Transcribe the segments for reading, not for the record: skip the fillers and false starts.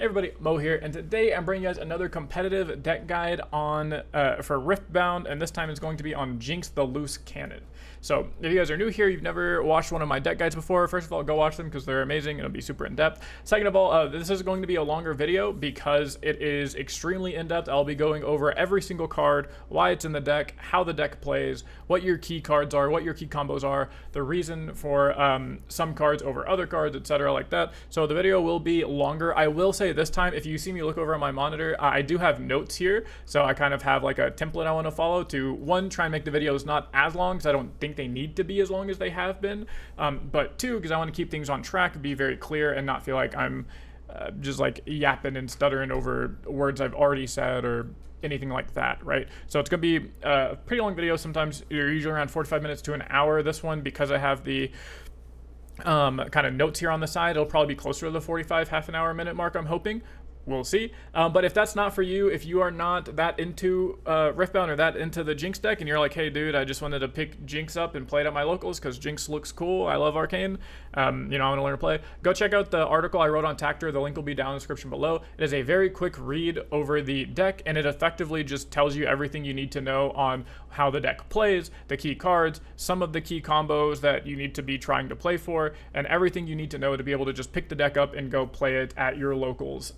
Hey everybody, Mo here, and today I'm bringing you guys another competitive deck guide on for Riftbound, and this time it's going to be on Jinx the Loose Cannon. So if you guys are new here, you've never watched one of my deck guides before, first of all, go watch them because they're amazing. It'll be super in-depth. Second of all, this is going to be a longer video because it is extremely in-depth. I'll be going over every single card, why it's in the deck, how the deck plays, what your key cards are, what your key combos are, the reason for some cards over other cards, etc. like that. So the video will be longer. I will say this time, if you see me look over on my monitor, I do have notes here, so I kind of have like a template I want to follow to, one, try and make the videos not as long because I don't think they need to be as long as they have been, but two, because I want to keep things on track, be very clear, and not feel like I'm just like yapping and stuttering over words I've already said or anything like that, right? So it's gonna be a pretty long video. Sometimes you're usually around 45 minutes to an hour. This one, because I have the kind of notes here on the side, it'll probably be closer to the 45 half an hour minute mark, I'm hoping. We'll see. But if that's not for you, if you are not that into Riftbound or that into the Jinx deck, and you're like, hey dude, I just wanted to pick Jinx up and play it at my locals because Jinx looks cool, I love Arcane, I want to learn to play, go check out the article I wrote on Tactor. The link will be down in the description below. It is a very quick read over the deck, and it effectively just tells you everything you need to know on how the deck plays, the key cards, some of the key combos that you need to be trying to play for, and everything you need to know to be able to just pick the deck up and go play it at your locals.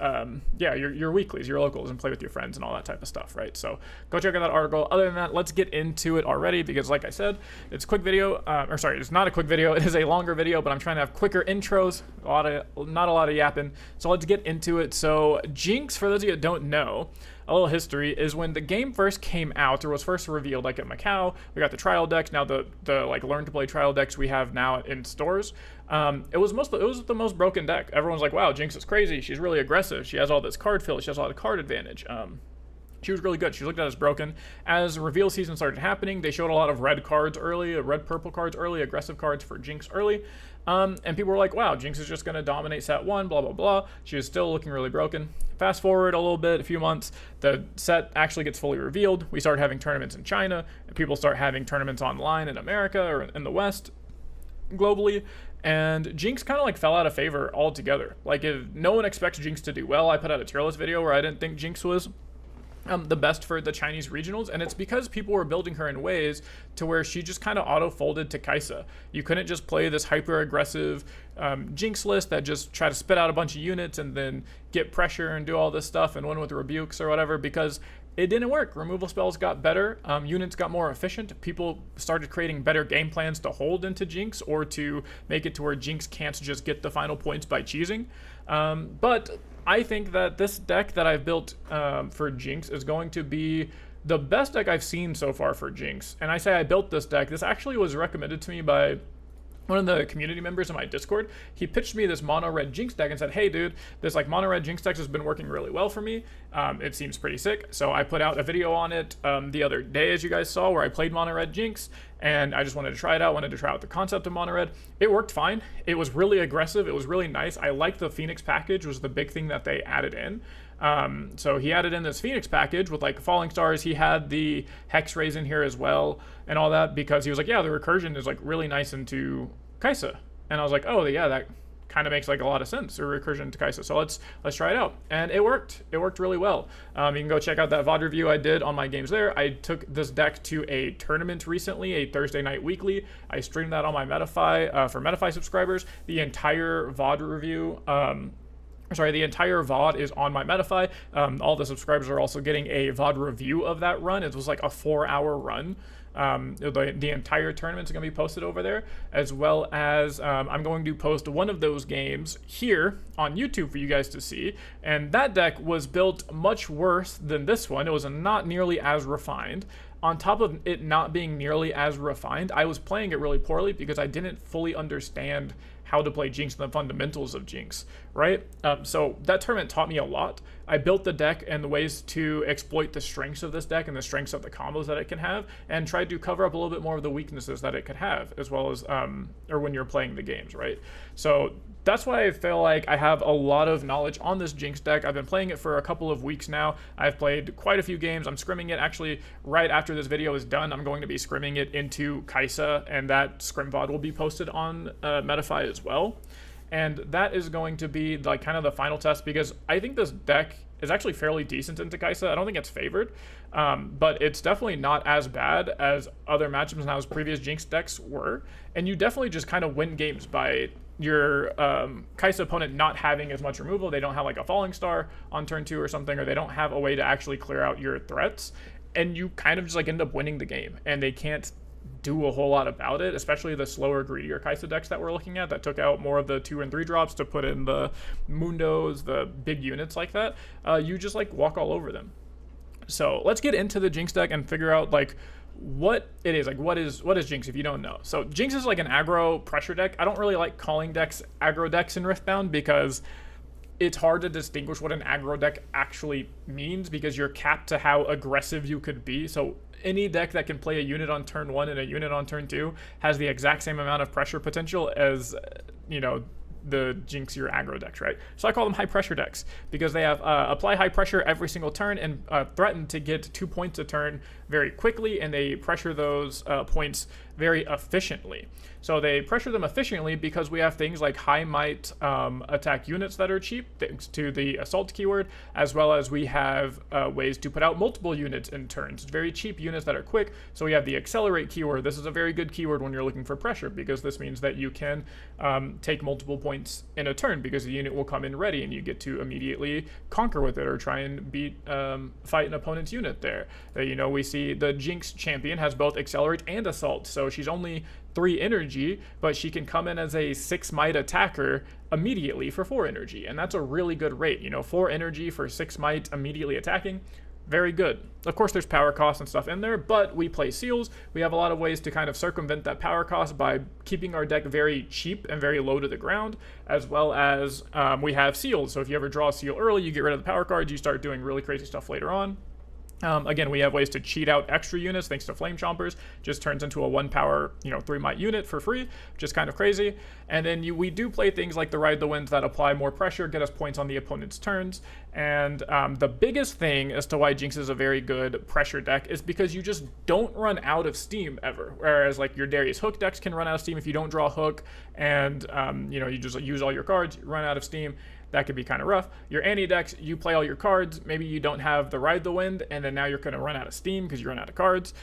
Your weeklies, your locals, and play with your friends and all that type of stuff, right? So go check out that article. Other than that, let's get into it already because, like I said, it's a quick video. It's not a quick video. It is a longer video, but I'm trying to have quicker intros. Not a lot of yapping. So let's get into it. So Jinx, for those of you that don't know, a little history is when the game first came out or was first revealed, like at Macau, we got the trial decks. Now the like learn to play trial decks we have now in stores. It was the most broken deck. Everyone's like, wow, Jinx is crazy. She's really aggressive. She has all this card fill. She has a lot of card advantage. She was really good. She was looked at as broken. As reveal season started happening, they showed a lot of red cards early, red-purple cards early, aggressive cards for Jinx early. And people were like, wow, Jinx is just going to dominate set one, blah, blah, blah. She was still looking really broken. Fast forward a little bit, a few months, the set actually gets fully revealed. We start having tournaments in China, and people start having tournaments online in America or in the West, globally. And Jinx kind of like fell out of favor altogether. Like, if no one expects Jinx to do well, I put out a tier list video where I didn't think Jinx was the best for the Chinese regionals, and it's because people were building her in ways to where she just kind of auto-folded to Kai'Sa. You couldn't just play this hyper-aggressive Jinx list that just try to spit out a bunch of units and then get pressure and do all this stuff and win with rebukes or whatever, because it didn't work. Removal spells got better, units got more efficient, people started creating better game plans to hold into Jinx or to make it to where Jinx can't just get the final points by cheesing. But I think that this deck that I've built for Jinx is going to be the best deck I've seen so far for Jinx. And I say I built this deck. This actually was recommended to me by one of the community members in my Discord. He pitched me this mono red Jinx deck and said, hey dude, this like mono red Jinx deck has been working really well for me. It seems pretty sick. So I put out a video on it the other day, as you guys saw, where I played mono red Jinx, and I just wanted to try it out, wanted to try out the concept of mono red. It worked fine. It was really aggressive. It was really nice. I liked the Phoenix package was the big thing that they added in. So he added in this Phoenix package with like falling stars. He had the hex rays in here as well and all that, because he was like, yeah, the recursion is like really nice into Kai'Sa. And I was like, oh yeah, that kind of makes like a lot of sense, a recursion to Kai'Sa. So let's try it out. And it worked. It worked really well. You can go check out that VOD review I did on my games there. I took this deck to a tournament recently, a Thursday night weekly. I streamed that on my Metafy for Metafy subscribers. The entire VOD review, the entire VOD is on my Metafy. All the subscribers are also getting a VOD review of that run. It was like a 4-hour run. The entire tournament is going to be posted over there, as well as I'm going to post one of those games here on YouTube for you guys to see. And that deck was built much worse than this one. It was not nearly as refined. On top of it not being nearly as refined, I was playing it really poorly because I didn't fully understand how to play Jinx and the fundamentals of Jinx, right? So that tournament taught me a lot. I built the deck and the ways to exploit the strengths of this deck and the strengths of the combos that it can have, and tried to cover up a little bit more of the weaknesses that it could have, as well as, or when you're playing the games, right? So that's why I feel like I have a lot of knowledge on this Jinx deck. I've been playing it for a couple of weeks now. I've played quite a few games. I'm scrimming it. Actually, right after this video is done, I'm going to be scrimming it into Kai'Sa, and that scrim VOD will be posted on Metafy as well. And that is going to be like kind of the final test, because I think this deck is actually fairly decent into Kaisa. I don't think it's favored, but it's definitely not as bad as other matchups and as previous Jinx decks were. And you definitely just kind of win games by your Kaisa opponent not having as much removal. They don't have like a Falling Star on turn 2 or something, or they don't have a way to actually clear out your threats. And you kind of just like end up winning the game, and they can't do a whole lot about it, especially the slower, greedier Kaisa decks that we're looking at that took out more of the 2 and 3 drops to put in the Mundos, the big units like that. You just like walk all over them. So let's get into the Jinx deck and figure out like what it is. Like what is Jinx if you don't know? So Jinx is like an aggro pressure deck. I don't really like calling decks aggro decks in Riftbound because it's hard to distinguish what an aggro deck actually means, because you're capped to how aggressive you could be. So any deck that can play a unit on turn 1 and a unit on turn 2 has the exact same amount of pressure potential as, you know, the Jinx your aggro decks, right? So I call them high pressure decks because they have apply high pressure every single turn and threaten to get 2 points a turn very quickly, and they pressure those points very efficiently. So they pressure them efficiently because we have things like high might attack units that are cheap thanks to the assault keyword, as well as we have ways to put out multiple units in turns. It's very cheap units that are quick. So we have the accelerate keyword. This is a very good keyword when you're looking for pressure, because this means that you can take multiple points in a turn because the unit will come in ready and you get to immediately conquer with it or try and fight an opponent's unit there. You know, we see the Jinx champion has both accelerate and assault. So she's only 3 energy, but she can come in as a 6 might attacker immediately for 4 energy, and that's a really good rate. You know, 4 energy for 6 might immediately attacking, very good. Of course, there's power cost and stuff in there, but we play seals. We have a lot of ways to kind of circumvent that power cost by keeping our deck very cheap and very low to the ground, as well as we have seals. So if you ever draw a seal early, you get rid of the power cards, you start doing really crazy stuff later on. Again, we have ways to cheat out extra units thanks to Flame Chompers. Just turns into a 1 power, 3 might unit for free, which is kind of crazy. And then we do play things like the Ride the Winds that apply more pressure, get us points on the opponent's turns. And the biggest thing as to why Jinx is a very good pressure deck is because you just don't run out of steam ever. Whereas like your Darius Hook decks can run out of steam if you don't draw Hook, and you just use all your cards, you run out of steam. That could be kind of rough. Your Annie decks, you play all your cards. Maybe you don't have the Ride the Wind, and then now you're going to run out of steam because you run out of cards.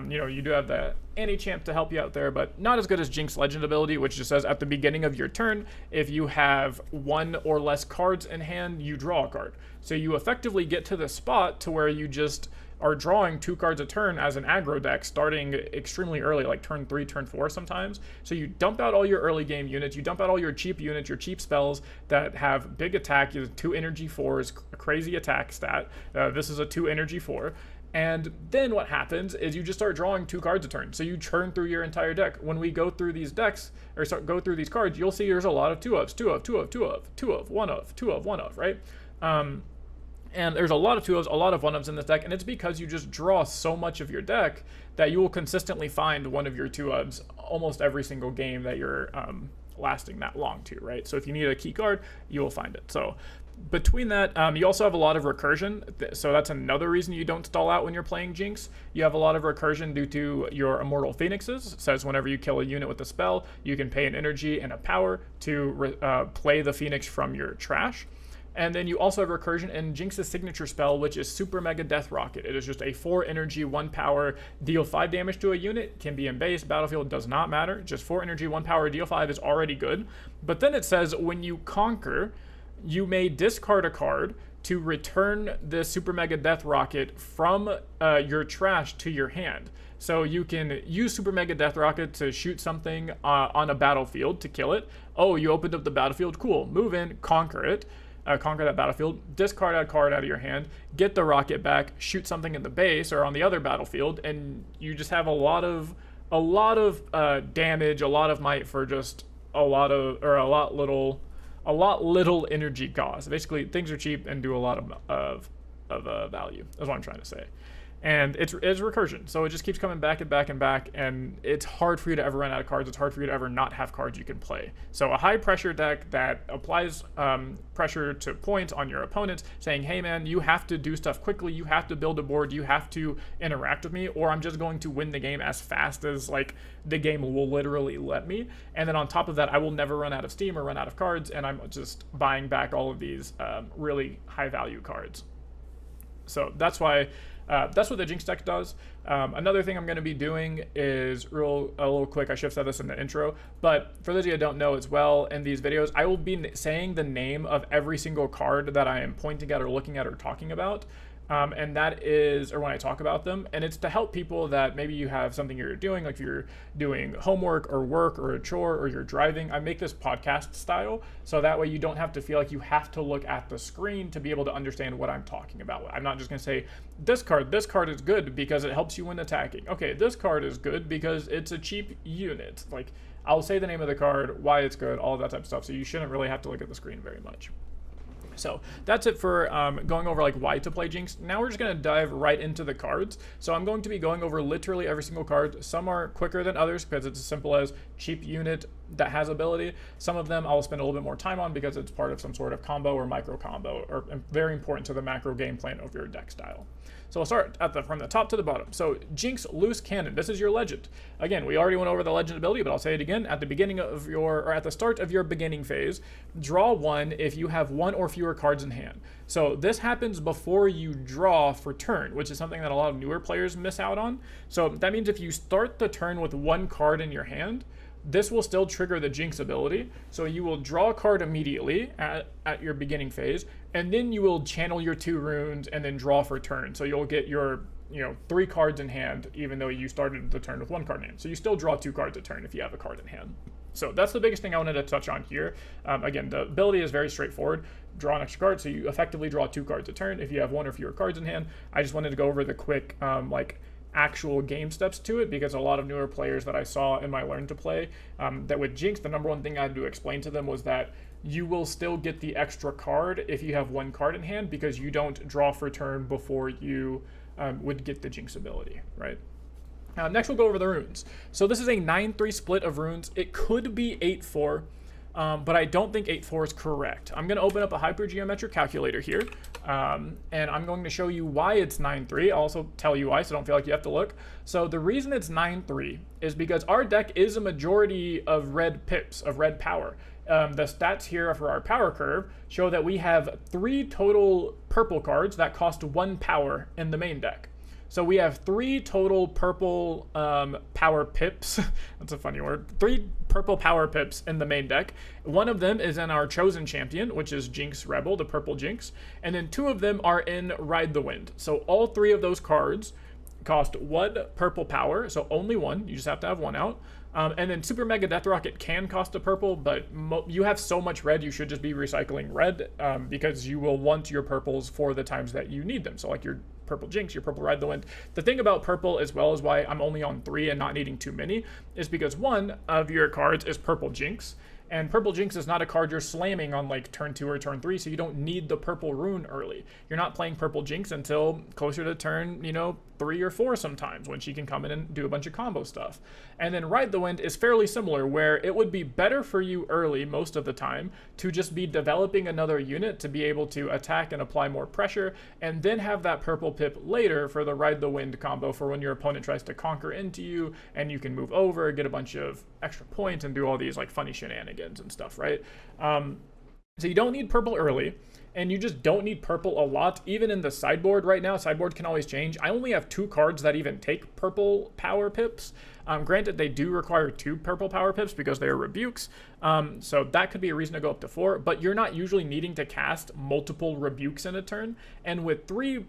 You do have the Annie champ to help you out there, but not as good as Jinx Legend ability, which just says at the beginning of your turn, if you have 1 or less cards in hand, you draw a card. So you effectively get to the spot to where you just are drawing 2 cards a turn as an aggro deck starting extremely early, like turn 3, turn 4 sometimes. So you dump out all your early game units, you dump out all your cheap units, your cheap spells that have big attack. 2 energy 4 is a crazy attack stat. This is a 2 energy 4. And then what happens is you just start drawing 2 cards a turn. So you churn through your entire deck. When we go through these decks, or go through these cards, you'll see there's a lot of 2 ofs, 2 of, 2 of, 2 of, 2 of, 1 of, 2 of, 1 of, right? And there's a lot of 2 ofs, a lot of 1 ofs in this deck, and it's because you just draw so much of your deck that you will consistently find one of your 2 ofs almost every single game that you're lasting that long to, right? So if you need a key card, you will find it. So between that, you also have a lot of recursion, so that's another reason you don't stall out when you're playing Jinx. You have a lot of recursion due to your Immortal Phoenixes. It says whenever you kill a unit with a spell, you can pay an energy and a power to play the Phoenix from your trash. And then you also have recursion in Jinx's signature spell, which is Super Mega Death Rocket. It is just a 4 energy, 1 power, deal 5 damage to a unit. Can be in base, battlefield, does not matter. Just 4 energy, 1 power, deal 5 is already good. But then it says when you conquer, you may discard a card to return the Super Mega Death Rocket from your trash to your hand. So you can use Super Mega Death Rocket to shoot something on a battlefield to kill it. Oh, you opened up the battlefield, cool. Move in, conquer it. Conquer that battlefield, discard a card out of your hand, get the rocket back, shoot something in the base or on the other battlefield, and you just have a lot of damage, a lot of might for just a lot little energy cost. Basically, things are cheap and do a lot of value. That's what I'm trying to say. And it's recursion, so it just keeps coming back and back and back, and it's hard for you to ever run out of cards. It's hard for you to ever not have cards you can play. So a high pressure deck that applies pressure to points on your opponents, saying, hey man, you have to do stuff quickly, you have to build a board, you have to interact with me, or I'm just going to win the game as fast as like the game will literally let me. And then on top of that, I will never run out of steam or run out of cards, and I'm just buying back all of these really high value cards. So that's why that's what the Jinx deck does. Another thing I'm going to be doing is a little quick. I should have said this in the intro, but for those of you who don't know as well, in these videos, I will be saying the name of every single card that I am pointing at or looking at or talking about. And that is, or when I talk about them, and it's to help people that maybe you have something you're doing, like if you're doing homework or work or a chore or you're driving. I make this podcast style, so that way you don't have to feel like you have to look at the screen to be able to understand what I'm talking about. I'm not just going to say, this card is good because it helps you when attacking. Okay, this card is good because it's a cheap unit. Like, I'll say the name of the card, why it's good, all of that type of stuff, so you shouldn't really have to look at the screen very much. So that's it for going over like why to play Jinx. Now we're just going to dive right into the cards. So I'm going to be going over literally every single card. Some are quicker than others because it's as simple as cheap unit that has ability. Some of them I'll spend a little bit more time on because it's part of some sort of combo or micro combo, or very important to the macro game plan of your deck style. So we'll start from the top to the bottom. So Jinx Loose Cannon, this is your legend. Again, we already went over the legend ability, but I'll say it again. At the beginning of or at the start of your beginning phase, draw one if you have one or fewer cards in hand. So this happens before you draw for turn, which is something that a lot of newer players miss out on. So that means if you start the turn with one card in your hand, this will still trigger the Jinx ability. So you will draw a card immediately at your beginning phase, and then you will channel your 2 runes and then draw for turn. So you'll get your 3 cards in hand, even though you started the turn with 1 card in hand. So you still draw 2 cards a turn if you have a card in hand. So that's the biggest thing I wanted to touch on here. Again, the ability is very straightforward. Draw an extra card, so you effectively draw 2 cards a turn if you have 1 or fewer cards in hand. I just wanted to go over the quick actual game steps to it, because a lot of newer players that I saw in my Learn to Play, that with Jinx, the number one thing I had to explain to them was that you will still get the extra card if you have 1 card in hand, because you don't draw for turn before you would get the Jinx ability, right? Next we'll go over the runes. So this is a 9-3 split of runes. It could be 8-4. But I don't think 8-4 is correct. I'm going to open up a Hypergeometric calculator here, and I'm going to show you why it's 9-3. I'll also tell you why, so don't feel like you have to look. So the reason it's 9-3 is because our deck is a majority of red pips, of red power. The stats here for our power curve show that we have 3 total purple cards that cost 1 power in the main deck. So we have 3 total purple power pips. That's a funny word. 3 purple power pips in the main deck. One of them is in our chosen champion, which is Jinx Rebel, the purple Jinx. And then 2 of them are in Ride the Wind. So all 3 of those cards cost 1 purple power. So only 1. You just have to have 1 out. And then Super Mega Death Rocket can cost a purple, but you have so much red, you should just be recycling red, because you will want your purples for the times that you need them. So like your purple Jinx, your purple Ride the Wind. The thing about purple, as well as why I'm only on 3 and not needing too many, is because 1 of your cards is purple Jinx, and purple Jinx is not a card you're slamming on like turn 2 or turn 3, so you don't need the purple rune early. You're not playing purple Jinx until closer to turn 3 or 4 sometimes, when she can come in and do a bunch of combo stuff. And then Ride the Wind is fairly similar, where it would be better for you early most of the time to just be developing another unit to be able to attack and apply more pressure, and then have that purple pip later for the Ride the Wind combo for when your opponent tries to conquer into you, and you can move over, get a bunch of extra points, and do all these like funny shenanigans and stuff, right? So you don't need purple early, and you just don't need purple a lot. Even in the sideboard right now, sideboard can always change. I only have 2 cards that even take purple power pips. Granted, they do require 2 purple power pips because they are rebukes. So that could be a reason to go up to 4, but you're not usually needing to cast multiple rebukes in a turn. And with 3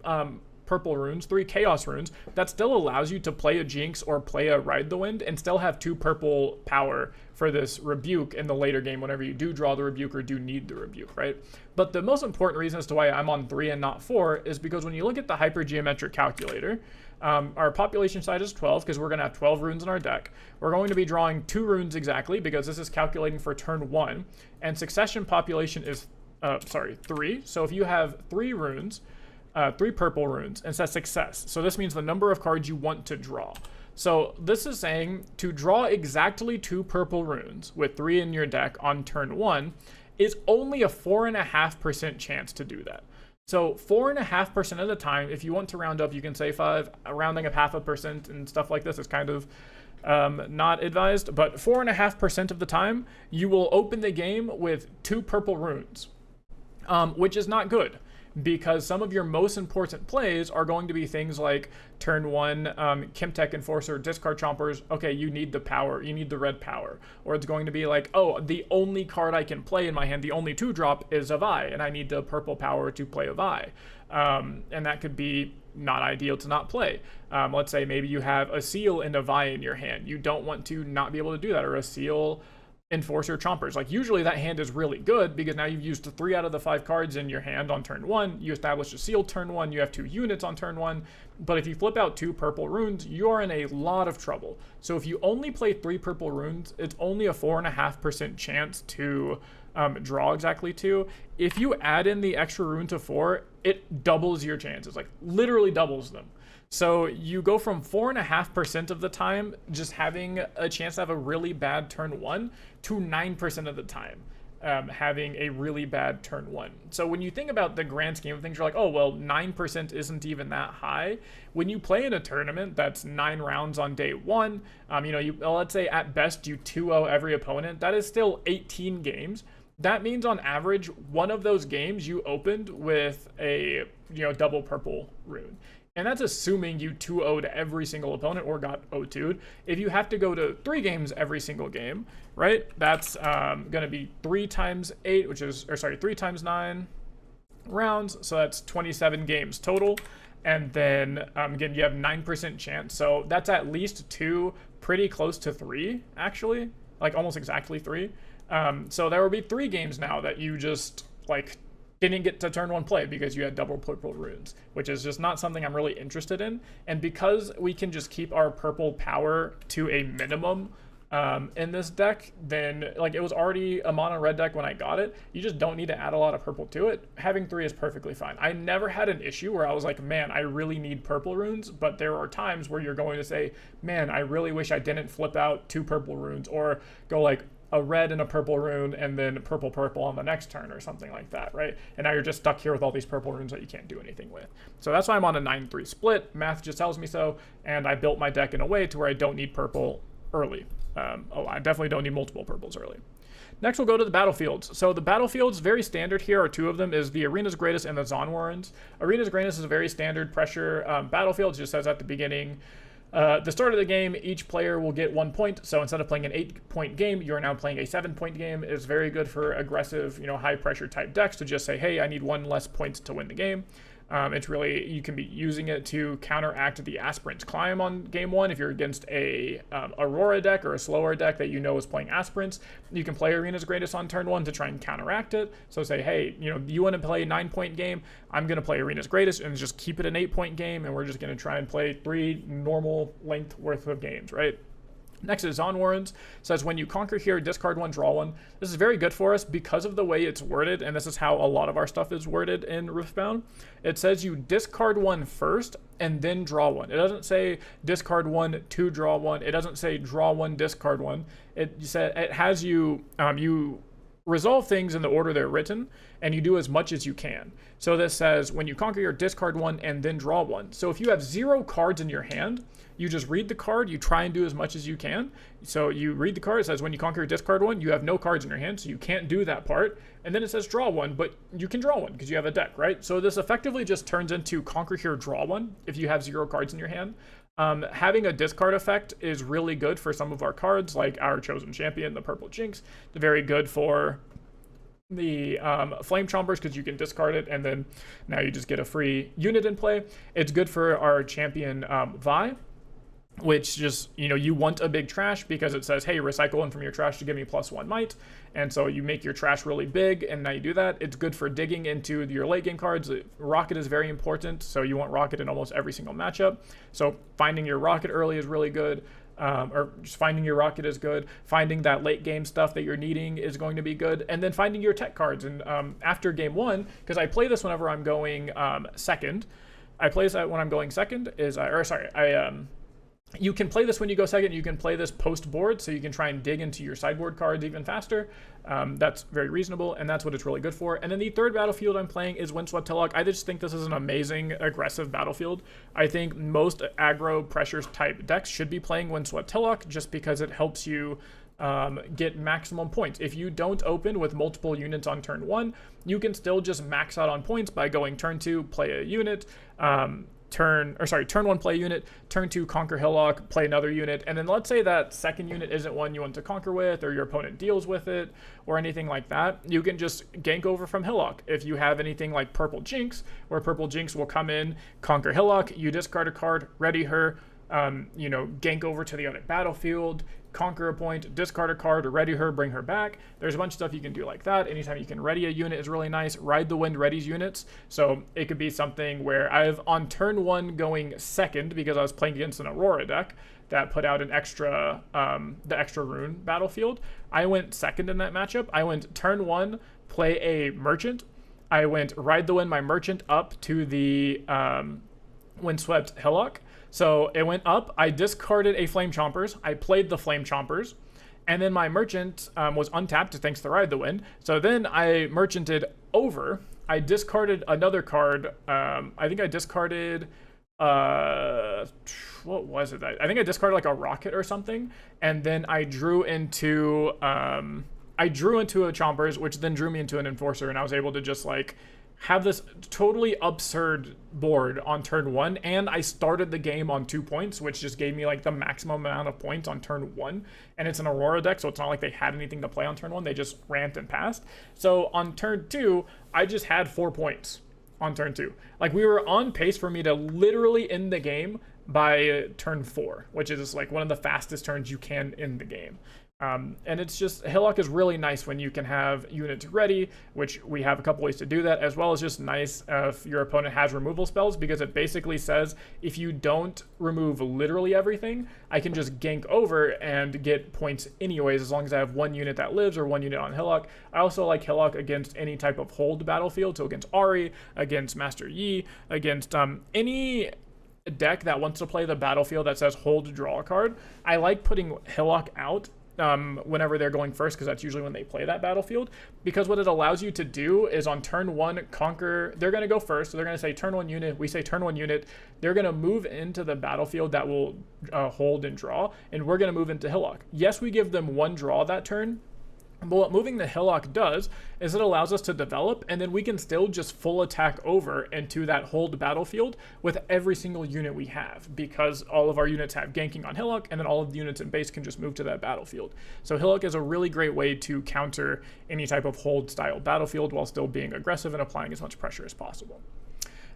purple runes, 3 chaos runes, that still allows you to play a Jinx or play a Ride the Wind and still have 2 purple power for this rebuke in the later game whenever you do draw the rebuke or do need the rebuke, right? But the most important reason as to why I'm on 3 and not 4 is because when you look at the Hypergeometric calculator, our population size is 12 because we're going to have 12 runes in our deck. We're going to be drawing 2 runes exactly because this is calculating for turn 1, and succession population is 3. So if you have 3 runes, 3 purple runes, and says success. So this means the number of cards you want to draw. So this is saying to draw exactly 2 purple runes with 3 in your deck on turn 1 is only a 4.5% chance to do that. So 4.5% of the time, if you want to round up, you can say 5. Rounding up 0.5% and stuff like this is kind of not advised, but 4.5% of the time, you will open the game with 2 purple runes, which is not good, because some of your most important plays are going to be things like turn 1 Chemtech Enforcer, discard Chompers. Okay, you need the power, you need the red power. Or it's going to be like, oh, the only card I can play in my hand, the only 2-drop is a Vi, and I need the purple power to play a Vi. And that could be not ideal to not play. Let's say maybe you have a Seal and a Vi in your hand. You don't want to not be able to do that, or a Seal Enforcer Chompers. Like, usually that hand is really good because now you've used 3 out of the 5 cards in your hand on turn 1. You establish a Seal turn 1. You have 2 units on turn 1. But if you flip out 2 purple runes, you are in a lot of trouble. So if you only play 3 purple runes, it's only a 4.5% chance to draw exactly 2. If you add in the extra rune to 4, it doubles your chances, like literally doubles them. So you go from 4.5% of the time just having a chance to have a really bad turn 1 to 9% of the time having a really bad turn 1. So when you think about the grand scheme of things, you're like, oh, well, 9% isn't even that high. When you play in a tournament that's 9 rounds on day 1, let's say at best you 2-0 every opponent, that is still 18 games. That means on average, one of those games you opened with a double purple rune. And that's assuming you 2-0'd every single opponent or got 0-2'd. If you have to go to 3 games every single game, right? That's going to be 3 times 8, 3 times 9 rounds. So that's 27 games total. And then again, you have 9% chance. So that's at least 2, pretty close to 3, actually, like almost exactly 3. So there will be 3 games now that you just didn't get to turn 1 play because you had double purple runes, which is just not something I'm really interested in. And because we can just keep our purple power to a minimum in this deck, then it was already a mono red deck when I got it. You just don't need to add a lot of purple to it. Having 3 is perfectly fine. I never had an issue where I was like, man, I really need purple runes, but there are times where you're going to say, man, I really wish I didn't flip out 2 purple runes, or go a red and a purple rune and then purple on the next turn or something like that, right? And now you're just stuck here with all these purple runes that you can't do anything with. So that's why I'm on a 9-3 split. Math just tells me so, and I built my deck in a way to where I don't need purple early. I definitely don't need multiple purples early. Next, we'll go to the battlefields. So the battlefields, very standard here, are 2 of them, is the Arena's Greatest and the Zonwarrens. Arena's Greatest is a very standard pressure battlefield. It just says at the beginning, the start of the game, each player will get 1 point. So instead of playing an 8-point game, you're now playing a 7-point game. It's very good for aggressive, high pressure type decks to just say, hey, I need 1 less point to win the game. It's really, you can be using it to counteract the Aspirant's Climb on game 1. If you're against a Aurora deck or a slower deck that is playing Aspirants, you can play Arena's Greatest on turn 1 to try and counteract it. So say, hey, you want to play a 9-point game? I'm going to play Arena's Greatest and just keep it an 8-point game, and we're just going to try and play 3 normal length worth of games, right? Next is Zonwarrens. Says when you conquer here, discard 1, draw 1. This is very good for us because of the way it's worded, and this is how a lot of our stuff is worded in Riftbound. It says you discard 1 first and then draw 1. It doesn't say discard 1 to draw 1. It doesn't say draw 1, discard 1. It has you you resolve things in the order they're written, and you do as much as you can. So this says when you conquer your, discard 1 and then draw 1. So if you have 0 cards in your hand, you just read the card, you try and do as much as you can. So you read the card, it says when you conquer your, discard 1, you have no cards in your hand, so you can't do that part. And then it says draw 1, but you can draw 1 because you have a deck, right? So this effectively just turns into conquer here, draw 1 if you have 0 cards in your hand. Having a discard effect is really good for some of our cards, like our chosen champion, the purple Jinx. It's very good for the flame chompers because you can discard it and then now you just get a free unit in play. It's good for our champion Vi, which just, you want a big trash because it says, hey, recycle 1 from your trash to give me +1 might. And so you make your trash really big, and now you do that. It's good for digging into your late game cards. Rocket is very important, so you want Rocket in almost every single matchup. So finding your Rocket early is really good. or just finding your rocket is good. Finding that late game stuff that you're needing is going to be good. And then finding your tech cards. And after game one, because I play this whenever I'm going second, I play this when I'm going second, you can play this when you go second. You can play this post board, so you can try and dig into your sideboard cards even faster. That's very reasonable, and that's what it's really good for. And then the third battlefield I'm playing is Windswept Hillock. I just think this is an amazing aggressive battlefield. I think most aggro pressures type decks should be playing Windswept Hillock just because it helps you get maximum points. If you don't open with multiple units on turn one, you can still just max out on points by going turn two, play a unit, turn one, play a unit, turn two, conquer Hillock, play another unit, and then let's say that second unit isn't one you want to conquer with, or your opponent deals with it, or anything like that, you can just gank over from Hillock. If you have anything like Purple Jinx, where Purple Jinx will come in, conquer Hillock, you discard a card, ready her, gank over to the other battlefield, conquer a point, discard a card, ready her, bring her back. There's a bunch of stuff you can do like that. Anytime you can ready a unit is really nice. Ride the Wind readies units. So it could be something where I've on turn one going second because I was playing against an Aurora deck that put out an extra, the extra rune battlefield. I went second in that matchup. I went turn one, play a merchant. I went ride the Wind my merchant up to the Windswept Hillock. So it went up, I discarded a Flame Chompers, I played the Flame Chompers, and then my merchant was untapped thanks to Ride the Wind. So then I merchanted over, I discarded another card, I think I discarded, what was it? I think I discarded like a rocket or something, and then I drew into a Chompers, which then drew me into an Enforcer, and I was able to just like have this totally absurd board on turn one, and I started the game on 2 points, which just gave me like the maximum amount of points on turn one. And it's an Aurora deck, so it's not like they had anything to play on turn one, they just ramped and passed. So on turn two, I just had 4 points on turn two. Like we were on pace for me to literally end the game by turn four, which is like one of the fastest turns you can in the game. And it's just, Hillock is really nice when you can have units ready, which we have a couple ways to do that, as well as just nice if your opponent has removal spells, because it basically says if you don't remove literally everything, I can just gank over and get points anyways, as long as I have one unit that lives or one unit on Hillock. I also like Hillock against any type of hold battlefield, so against Ari, against Master Yi, against any deck that wants to play the battlefield that says hold to draw a card. I like putting Hillock out whenever they're going first, because that's usually when they play that battlefield, because what it allows you to do is on turn one conquer. They're going to go first, so they're going to say turn one unit, we say turn one unit, they're going to move into the battlefield that will hold and draw, and we're going to move into Hillock. Yes, we give them one draw that turn, but what moving the Hillock does is it allows us to develop, and then we can still just full attack over into that hold battlefield with every single unit we have, because all of our units have ganking on Hillock, and then all of the units in base can just move to that battlefield. So Hillock is a really great way to counter any type of hold style battlefield while still being aggressive and applying as much pressure as possible.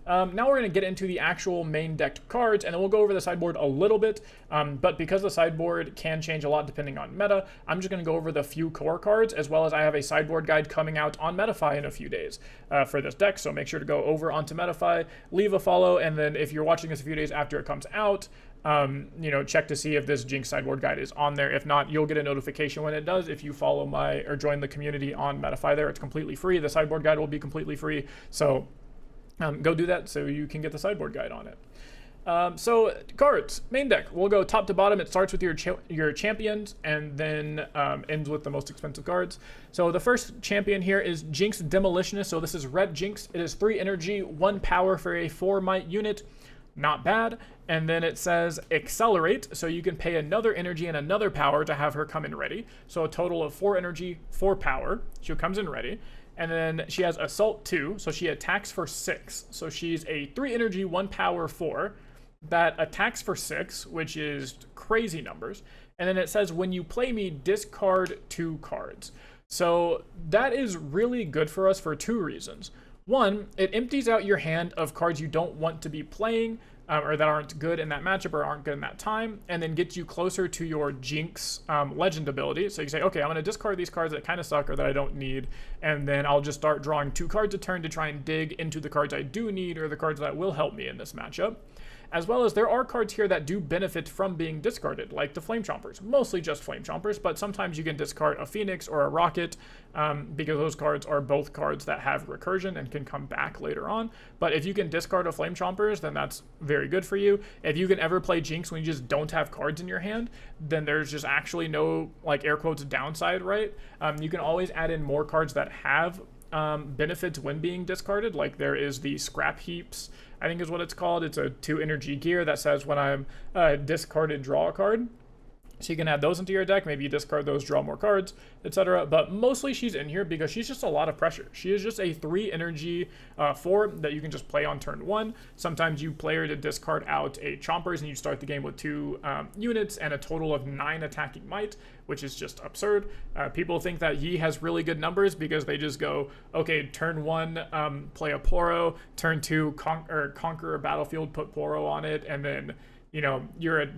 Now we're going to get into the actual main decked cards, and then we'll go over the sideboard a little bit, but because the sideboard can change a lot depending on meta, I'm just going to go over the few core cards, as well as I have a sideboard guide coming out on Metafy in a few days for this deck, so make sure to go over onto Metafy, leave a follow, and then if you're watching this a few days after it comes out, check to see if this Jinx sideboard guide is on there. If not, you'll get a notification when it does if you follow or join the community on Metafy there. It's completely free. The sideboard guide will be completely free, so go do that so you can get the sideboard guide on it. So cards, main deck, we'll go top to bottom. It starts with your champions and then ends with the most expensive cards. So the first champion here is Jinx Demolitionist. So this is red Jinx. It is 3 energy, 1 power for a 4 might unit. Not bad. And then it says accelerate, so you can pay another energy and another power to have her come in ready. So a total of 4 energy, 4 power. She comes in ready. And then she has Assault 2, so she attacks for 6. So she's a 3 energy, 1 power, 4 that attacks for 6, which is crazy numbers. And then it says, when you play me, discard 2 cards. So that is really good for us for 2 reasons. One, it empties out your hand of cards you don't want to be playing, or that aren't good in that matchup or aren't good in that time, and then gets you closer to your Jinx legend ability. So you say, okay, I'm going to discard these cards that kind of suck or that I don't need, and then I'll just start drawing 2 cards a turn to try and dig into the cards I do need or the cards that will help me in this matchup. as well as there are cards here that do benefit from being discarded, like the Flame Chompers, mostly just Flame Chompers, but sometimes you can discard a Phoenix or a Rocket, because those cards are both cards that have recursion and can come back later on. But if you can discard a Flame Chompers, then that's very good for you. If you can ever play Jinx when you just don't have cards in your hand, then there's just actually no, like, air quotes downside, right? You can always add in more cards that have benefits when being discarded. Like there is the Scrap Heaps, I think is what it's called. It's a 2 energy gear that says when I'm discarded, draw a card. So you can add those into your deck. Maybe you discard those, draw more cards, etc. But mostly she's in here because she's just a lot of pressure. She is just a 3 energy 4 that you can just play on turn 1. Sometimes you play her to discard out a Chompers and you start the game with 2 units and a total of 9 attacking might, which is just absurd. People think that Yi has really good numbers because they just go, okay, turn 1, play a Poro, turn 2, conquer a battlefield, put Poro on it, and then, you know, you're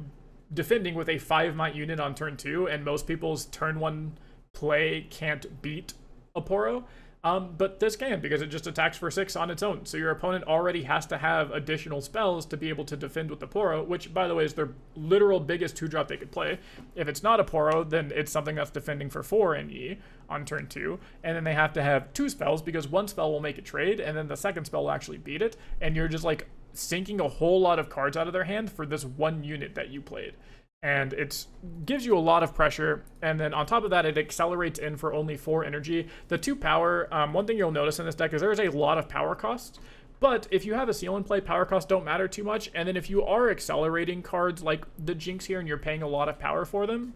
defending with a 5 might unit on turn 2, and most people's turn 1 play can't beat a Poro. But this can, because it just attacks for 6 on its own. So your opponent already has to have additional spells to be able to defend with the Poro, which, by the way, is their literal biggest 2-drop they could play. If it's not a Poro, then it's something that's defending for 4 in E on turn 2. And then they have to have 2 spells, because 1 spell will make a trade, and then the 2nd spell will actually beat it. And you're just, like, sinking a whole lot of cards out of their hand for this 1 unit that you played. And it gives you a lot of pressure, and then on top of that, it accelerates in for only 4 energy. The 2 power, one thing you'll notice in this deck is there's a lot of power costs, but if you have a seal in play, power costs don't matter too much, and then if you are accelerating cards like the Jinx here and you're paying a lot of power for them,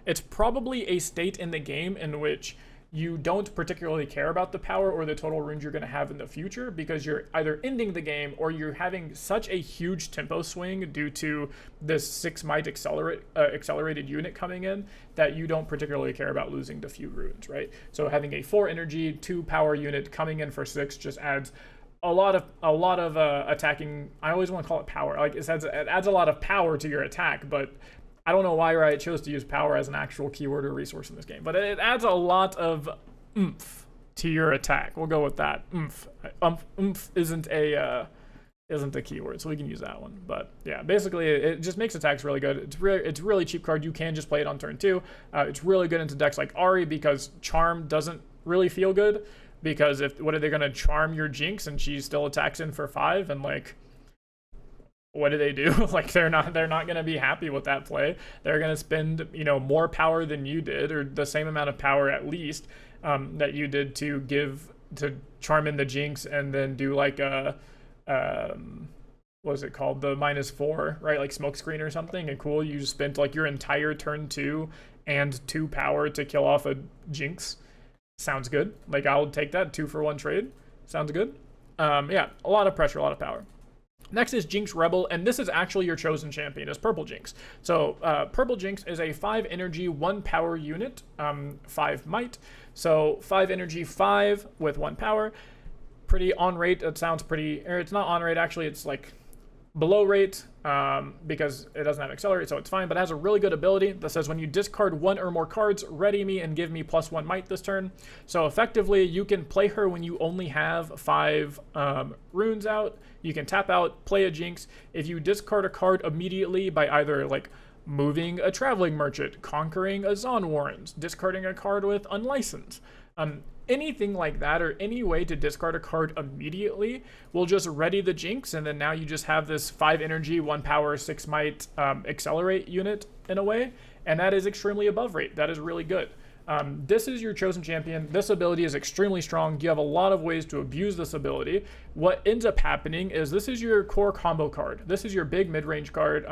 it's probably a state in the game in which you don't particularly care about the power or the total runes you're going to have in the future, because you're either ending the game or you're having such a huge tempo swing due to this 6 might accelerated unit coming in that you don't particularly care about losing the few runes, right? So having a 4 energy, 2 power unit coming in for 6 just adds a lot of attacking. I always want to call it power. Like it adds a lot of power to your attack, but I don't know why Riot chose to use power as an actual keyword or resource in this game, but it adds a lot of oomph to your attack. We'll go with that. Oomph. Oomph isn't a keyword, so we can use that one. But yeah, basically it just makes attacks really good. It's really cheap card. You can just play it on turn 2. It's really good into decks like Ahri because Charm doesn't really feel good, because what are they going to charm your Jinx and she still attacks in for 5, and like, what do they do? Like they're not going to be happy with that play. They're going to spend, you know, more power than you did, or the same amount of power at least that you did to charm in the Jinx, and then do like a what is it called, the -4, right? Like Smokescreen or something. And cool, you spent like your entire turn 2 and 2 power to kill off a Jinx. Sounds good. Like I'll take that 2-for-1 trade. Sounds good. Yeah, a lot of pressure, a lot of power. Next is Jinx Rebel, and this is actually your chosen champion, is Purple Jinx. So Purple Jinx is a 5 energy, 1 power unit, 5 might. So 5 energy, 5 with 1 power. Pretty on rate. It sounds pretty, or it's not on rate actually, it's like below rate, because it doesn't have accelerate, so it's fine, but it has a really good ability that says when you discard 1 or more cards, ready me and give me +1 might this turn. So effectively, you can play her when you only have 5 runes out. You can tap out, play a Jinx. If you discard a card immediately by either like moving a Traveling Merchant, conquering a Zon Warrens, discarding a card with Unlicensed, anything like that, or any way to discard a card immediately will just ready the Jinx, and then now you just have this 5 energy, 1 power, 6 might accelerate unit in a way, and that is extremely above rate. That is really good. This is your chosen champion. This ability is extremely strong. You have a lot of ways to abuse this ability. What ends up happening is this is your core combo card. This is your big mid-range card.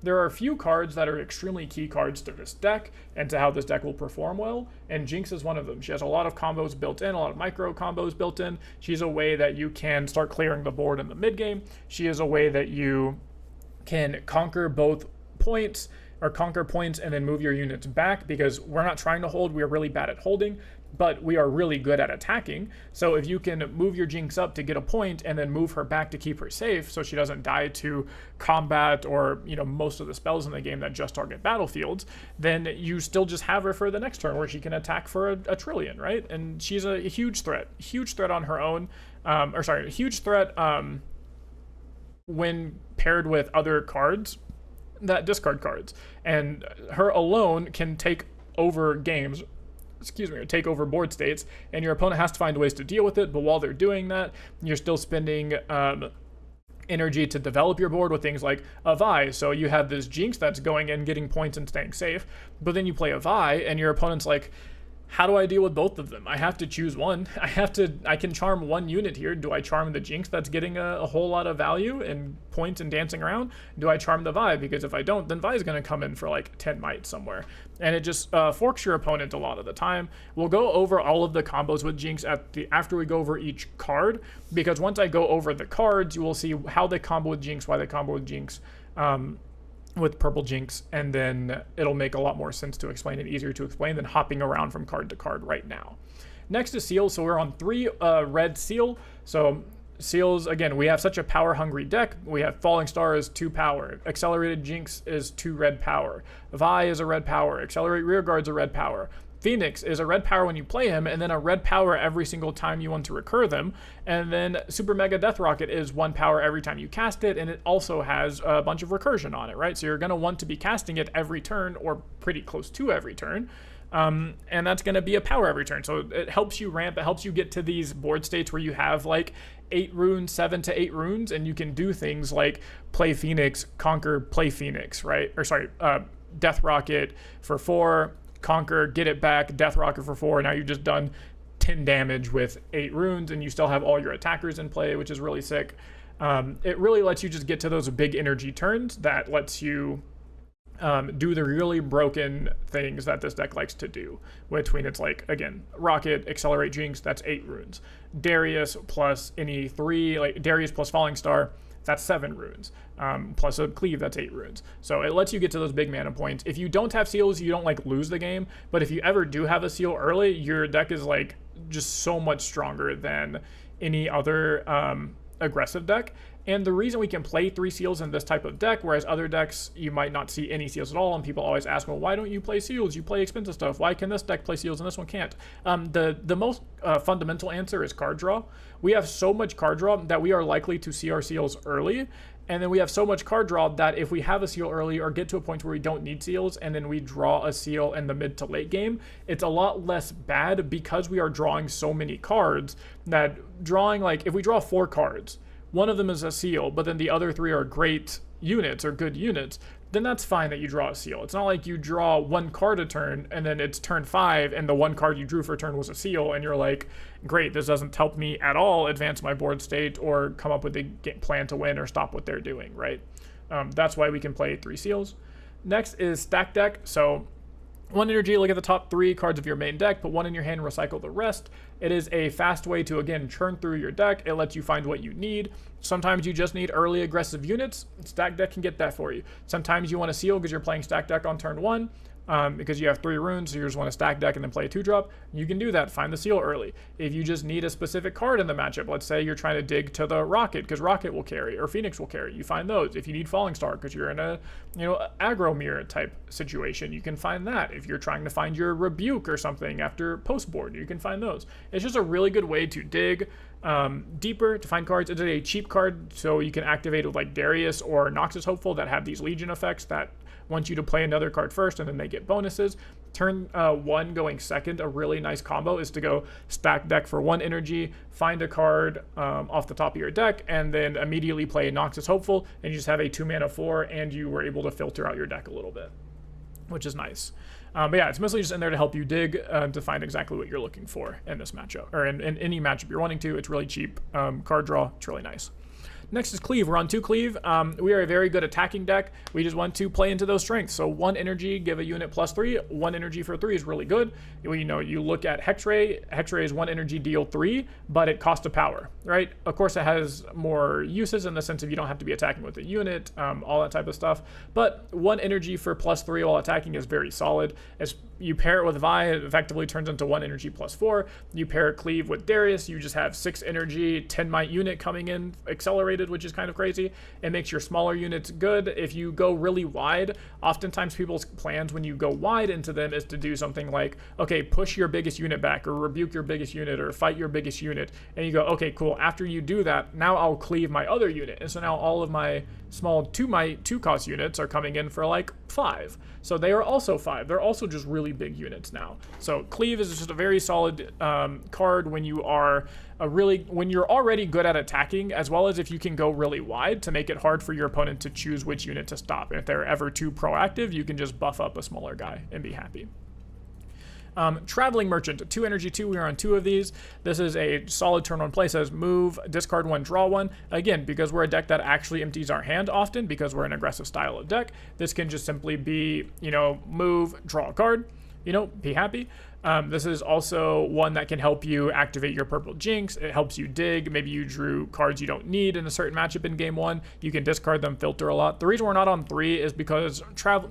There are a few cards that are extremely key cards to this deck and to how this deck will perform well, and Jinx is one of them. She has a lot of combos built in, a lot of micro combos built in. She's a way that you can start clearing the board in the mid-game. She is a way that you can conquer both points, or conquer points and then move your units back, because we're not trying to hold. We are really bad at holding, but we are really good at attacking. So if you can move your Jinx up to get a point and then move her back to keep her safe so she doesn't die to combat or, you know, most of the spells in the game that just target battlefields, then you still just have her for the next turn where she can attack for a trillion, right? And she's a huge threat on her own. A huge threat when paired with other cards that discard cards. And her alone can take over games, or take over board states, and your opponent has to find ways to deal with it. But while they're doing that, you're still spending energy to develop your board with things like a Vi. So you have this Jinx that's going in, getting points and staying safe, but then you play a Vi and your opponent's like, how do I deal with both of them? I have to choose one. I can charm one unit here. Do I charm the Jinx that's getting a whole lot of value and points and dancing around? Do I charm the Vi? Because if I don't, then Vi is going to come in for like 10 might somewhere. And it just forks your opponent a lot of the time. We'll go over all of the combos with Jinx after we go over each card, because once I go over the cards, you will see how they combo with Jinx, why they combo with Jinx. With purple Jinx, and then it'll make a lot more sense to explain and easier to explain than hopping around from card to card right now. Next is seals. So we're on 3 red seal. So seals, again, we have such a power hungry deck. We have Falling Star is 2 power, Accelerated Jinx is 2 red power, Vi is a red power, Accelerate Rearguard's a red power, Phoenix is a red power when you play him, and then a red power every single time you want to recur them. And then Super Mega Death Rocket is 1 power every time you cast it, and it also has a bunch of recursion on it, right? So you're going to want to be casting it every turn, or pretty close to every turn. And that's going to be a power every turn. So it helps you ramp, it helps you get to these board states where you have like 8 runes, 7 to 8 runes, and you can do things like play Phoenix, conquer, play Phoenix, right? Or sorry, Death Rocket for 4, conquer, get it back, Death Rocket for 4. Now you've just done 10 damage with 8 runes, and you still have all your attackers in play, which is really sick. It really lets you just get to those big energy turns that lets you do the really broken things that this deck likes to do. Between it's like, again, Rocket, Accelerate Jinx, that's 8 runes. Darius plus any 3, like Darius plus Falling Star, that's 7 runes. Plus a Cleave, that's 8 runes. So it lets you get to those big mana points. If you don't have seals, you don't like lose the game. But if you ever do have a seal early, your deck is like just so much stronger than any other aggressive deck. And the reason we can play 3 seals in this type of deck, whereas other decks, you might not see any seals at all, and people always ask, well, why don't you play seals? You play expensive stuff. Why can this deck play seals and this one can't? The most fundamental answer is card draw. We have so much card draw that we are likely to see our seals early, and then we have so much card draw that if we have a seal early or get to a point where we don't need seals, and then we draw a seal in the mid to late game, it's a lot less bad because we are drawing so many cards that drawing, like, if we draw 4 cards, one of them is a seal, but then the other 3 are great units or good units, then that's fine that you draw a seal. It's not like you draw 1 card a turn and then it's turn 5 and the 1 card you drew for a turn was a seal and you're like, great, this doesn't help me at all advance my board state or come up with a plan to win or stop what they're doing, right? That's why we can play 3 seals. Next is stack deck. So 1 energy, look at the top 3 cards of your main deck, put 1 in your hand, recycle the rest. It is a fast way to, again, churn through your deck. It lets you find what you need. Sometimes you just need early aggressive units. Stack deck can get that for you. Sometimes you want to seal because you're playing stack deck on turn 1. Because you have 3 runes, so you just want to stack deck and then play a 2-drop, you can do that. Find the seal early. If you just need a specific card in the matchup, let's say you're trying to dig to the Rocket because Rocket will carry or Phoenix will carry, you find those. If you need Falling Star because you're in a aggro mirror type situation, you can find that. If you're trying to find your Rebuke or something after post board, you can find those. It's just a really good way to dig deeper to find cards. It's a cheap card, so you can activate with like Darius or Noxus Hopeful that have these Legion effects that want you to play another card first and then they get bonuses. Turn 1 going second, a really nice combo is to go stack deck for 1 energy, find a card off the top of your deck, and then immediately play Noxus Hopeful, and you just have a 2 mana 4, and you were able to filter out your deck a little bit, which is nice. But yeah, it's mostly just in there to help you dig to find exactly what you're looking for in this matchup, or in any matchup you're wanting to. It's really cheap card draw. It's really nice. Next is Cleave. We're on 2 Cleave. We are a very good attacking deck. We just want to play into those strengths. So 1 energy, give a unit +3. 1 energy for 3 is really good. You look at Hexray. Hexray is 1 energy, deal 3, but it costs a power, right? Of course, it has more uses in the sense of you don't have to be attacking with a unit, all that type of stuff. But 1 energy for +3 while attacking is very solid. As you pair it with Vi, it effectively turns into 1 energy +4. You pair Cleave with Darius, you just have 6 energy, 10 might unit coming in, accelerated. separated, which is kind of crazy. It makes your smaller units good. If you go really wide, oftentimes people's plans when you go wide into them is to do something like, okay, push your biggest unit back, or rebuke your biggest unit, or fight your biggest unit. And you go, okay, cool. After you do that, now I'll cleave my other unit. And so now all of my small 2 cost units are coming in for like 5. So they are also 5. They're also just really big units now. So cleave is just a very solid card when you are when you're already good at attacking, as well as if you can go really wide to make it hard for your opponent to choose which unit to stop. And if they're ever too proactive, you can just buff up a smaller guy and be happy. Traveling Merchant, 2 energy 2, we are on 2 of these. This is a solid turn 1 play, says move, discard 1, draw 1. Again, because we're a deck that actually empties our hand often, because we're an aggressive style of deck, this can just simply be, move, draw a card, be happy. This is also one that can help you activate your purple Jinx. It helps you dig. Maybe you drew cards you don't need in a certain matchup in game 1. You can discard them, filter a lot. The reason we're not on 3 is because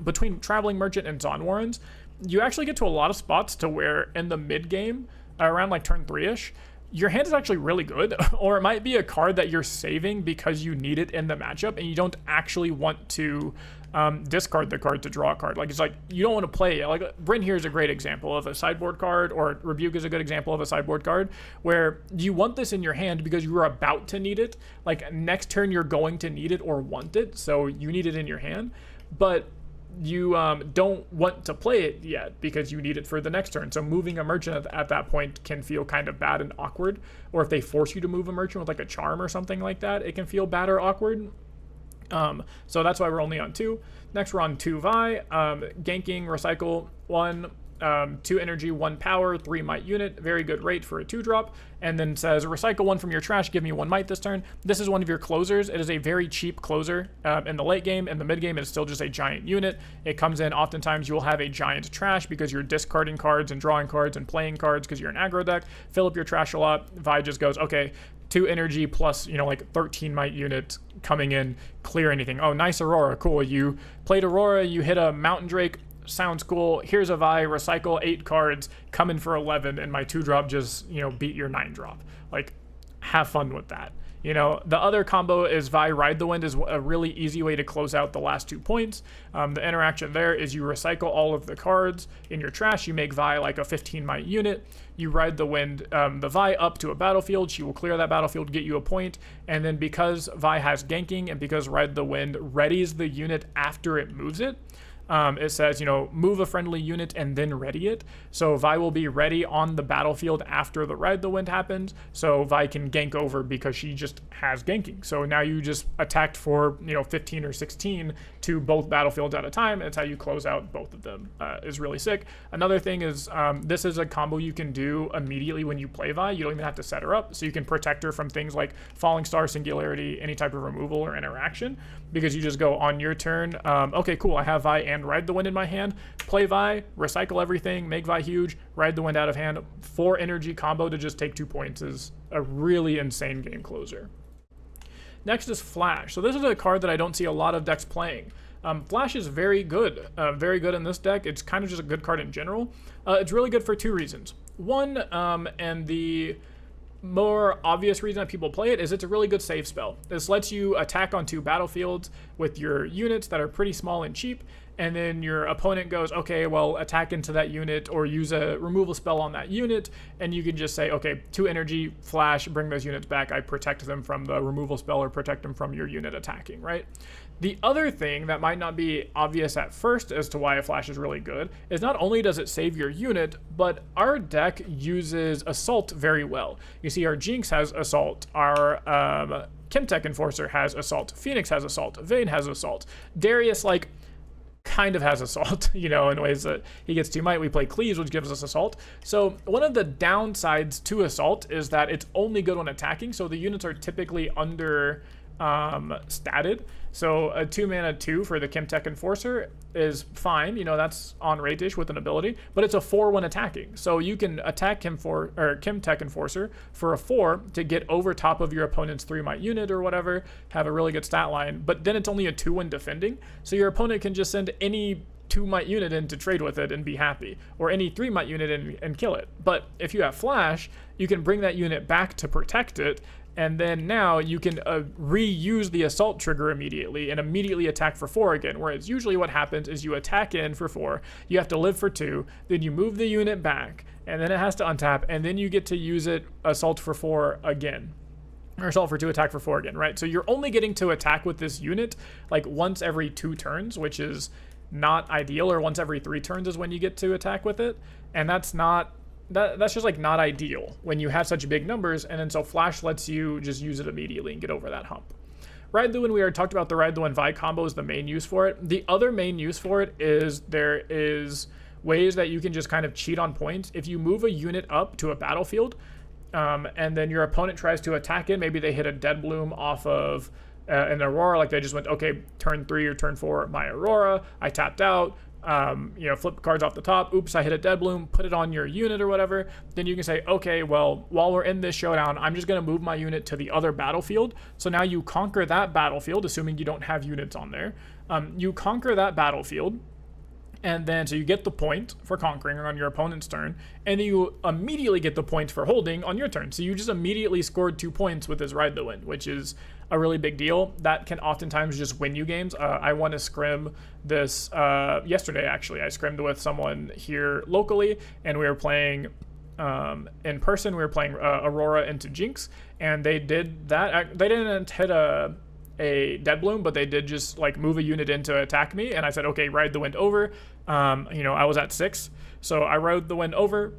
between Traveling Merchant and Zon Warrens, you actually get to a lot of spots to where in the mid game, around like turn 3-ish, your hand is actually really good, or it might be a card that you're saving because you need it in the matchup and you don't actually want to discard the card to draw a card. Like, it's like you don't want to play, like Bryn here is a great example of a sideboard card, or Rebuke is a good example of a sideboard card, where you want this in your hand because you are about to need it. Like next turn you're going to need it or want it, so you need it in your hand, but you don't want to play it yet because you need it for the next turn. So moving a merchant at that point can feel kind of bad and awkward. Or if they force you to move a merchant with like a charm or something like that, it can feel bad or awkward. So that's why we're only on 2. Next we're on 2 Vi, ganking, recycle 1, 2 energy, 1 power, 3 might unit, very good rate for a 2-drop, and then says recycle 1 from your trash, give me 1 might this turn. This is one of your closers. It is a very cheap closer in the late game. In the mid game, it's still just a giant unit. It comes in, oftentimes you'll have a giant trash because you're discarding cards and drawing cards and playing cards because you're an aggro deck. Fill up your trash a lot. Vi just goes, okay, 2 energy plus, like 13 might units coming in, clear anything. Oh, nice Aurora, cool. You played Aurora, you hit a Mountain Drake, sounds cool. Here's a Vi, recycle 8 cards, come in for 11, and my 2-drop just, beat your 9-drop. Like, have fun with that. The other combo is Vi Ride the Wind is a really easy way to close out the last 2 points. The interaction there is you recycle all of the cards in your trash. You make Vi like a 15 might unit. You ride the wind, the Vi up to a battlefield. She will clear that battlefield, get you a point. And then because Vi has ganking and because Ride the Wind readies the unit after it moves it, it says, move a friendly unit and then ready it. So Vi will be ready on the battlefield after the Ride the Wind happens. So Vi can gank over because she just has ganking. So now you just attacked for, 15 or 16 to both battlefields at a time. It's how you close out both of them. Is really sick. Another thing is this is a combo you can do immediately when you play Vi. You don't even have to set her up. So you can protect her from things like Falling Star, Singularity, any type of removal or interaction, because you just go on your turn. Okay, cool. I have Vi and Ride the Wind in my hand. Play Vi, recycle everything, make Vi huge, Ride the Wind out of hand. 4 energy combo to just take 2 points is a really insane game closer. Next is Flash. So this is a card that I don't see a lot of decks playing. Flash is very good in this deck. It's kind of just a good card in general. It's really good for 2 reasons. One, and the more obvious reason that people play it, is it's a really good save spell. This lets you attack on 2 battlefields with your units that are pretty small and cheap, and then your opponent goes, okay, well, attack into that unit or use a removal spell on that unit, and you can just say, okay, 2 energy, flash, bring those units back. I protect them from the removal spell or protect them from your unit attacking, right? The other thing that might not be obvious at first as to why a flash is really good is not only does it save your unit, but our deck uses Assault very well. You see, our Jinx has Assault, our Chemtech Enforcer has Assault, Phoenix has Assault, Vayne has Assault, Darius, kind of has Assault, in ways that he gets 2 might. We play Cleaves, which gives us Assault. So one of the downsides to Assault is that it's only good when attacking, so the units are typically under statted. So a 2-mana 2 for the Chemtech Enforcer is fine, that's on rate-ish with an ability, but it's a 4 when attacking. So you can attack Chemtech Enforcer for a 4 to get over top of your opponent's 3-might unit or whatever, have a really good stat line, but then it's only a 2 when defending. So your opponent can just send any 2 might unit in to trade with it and be happy, or any 3 might unit in and kill it. But if you have flash, you can bring that unit back to protect it, and then now you can reuse the assault trigger immediately and immediately attack for 4 again, whereas usually what happens is you attack in for 4, you have to live for 2, then you move the unit back, and then it has to untap, and then you get to use it assault for 4 again. Or assault for 2, attack for 4 again, right? So you're only getting to attack with this unit like once every 2 turns, which is not ideal, or once every 3 turns is when you get to attack with it, and that's just like not ideal when you have such big numbers. And then so flash lets you just use it immediately and get over that hump. Ride the Wind, we already talked about the Ride the Wind Vi combo is the main use for it. The other main use for it is there is ways that you can just kind of cheat on points. If you move a unit up to a battlefield, and then your opponent tries to attack it, maybe they hit a Dead Bloom off of an Aurora, like they just went, okay, turn 3 or turn 4, my Aurora, I tapped out, flip cards off the top, oops, I hit a Dead Bloom, put it on your unit or whatever, then you can say, okay, well, while we're in this showdown, I'm just going to move my unit to the other battlefield. So now you conquer that battlefield, assuming you don't have units on there. You conquer that battlefield, and then so you get the point for conquering on your opponent's turn, and then you immediately get the point for holding on your turn. So you just immediately scored 2 points with this Ride the Wind, which is a really big deal. That can oftentimes just win you games. I won a scrim this yesterday, actually. I scrimmed with someone here locally, and we were playing in person. We were playing Aurora into Jinx, and they did that. They didn't hit a Dead Bloom, but they did just like move a unit in to attack me, and I said, okay, Ride the Wind over. I was at 6, so I rode the Wind over,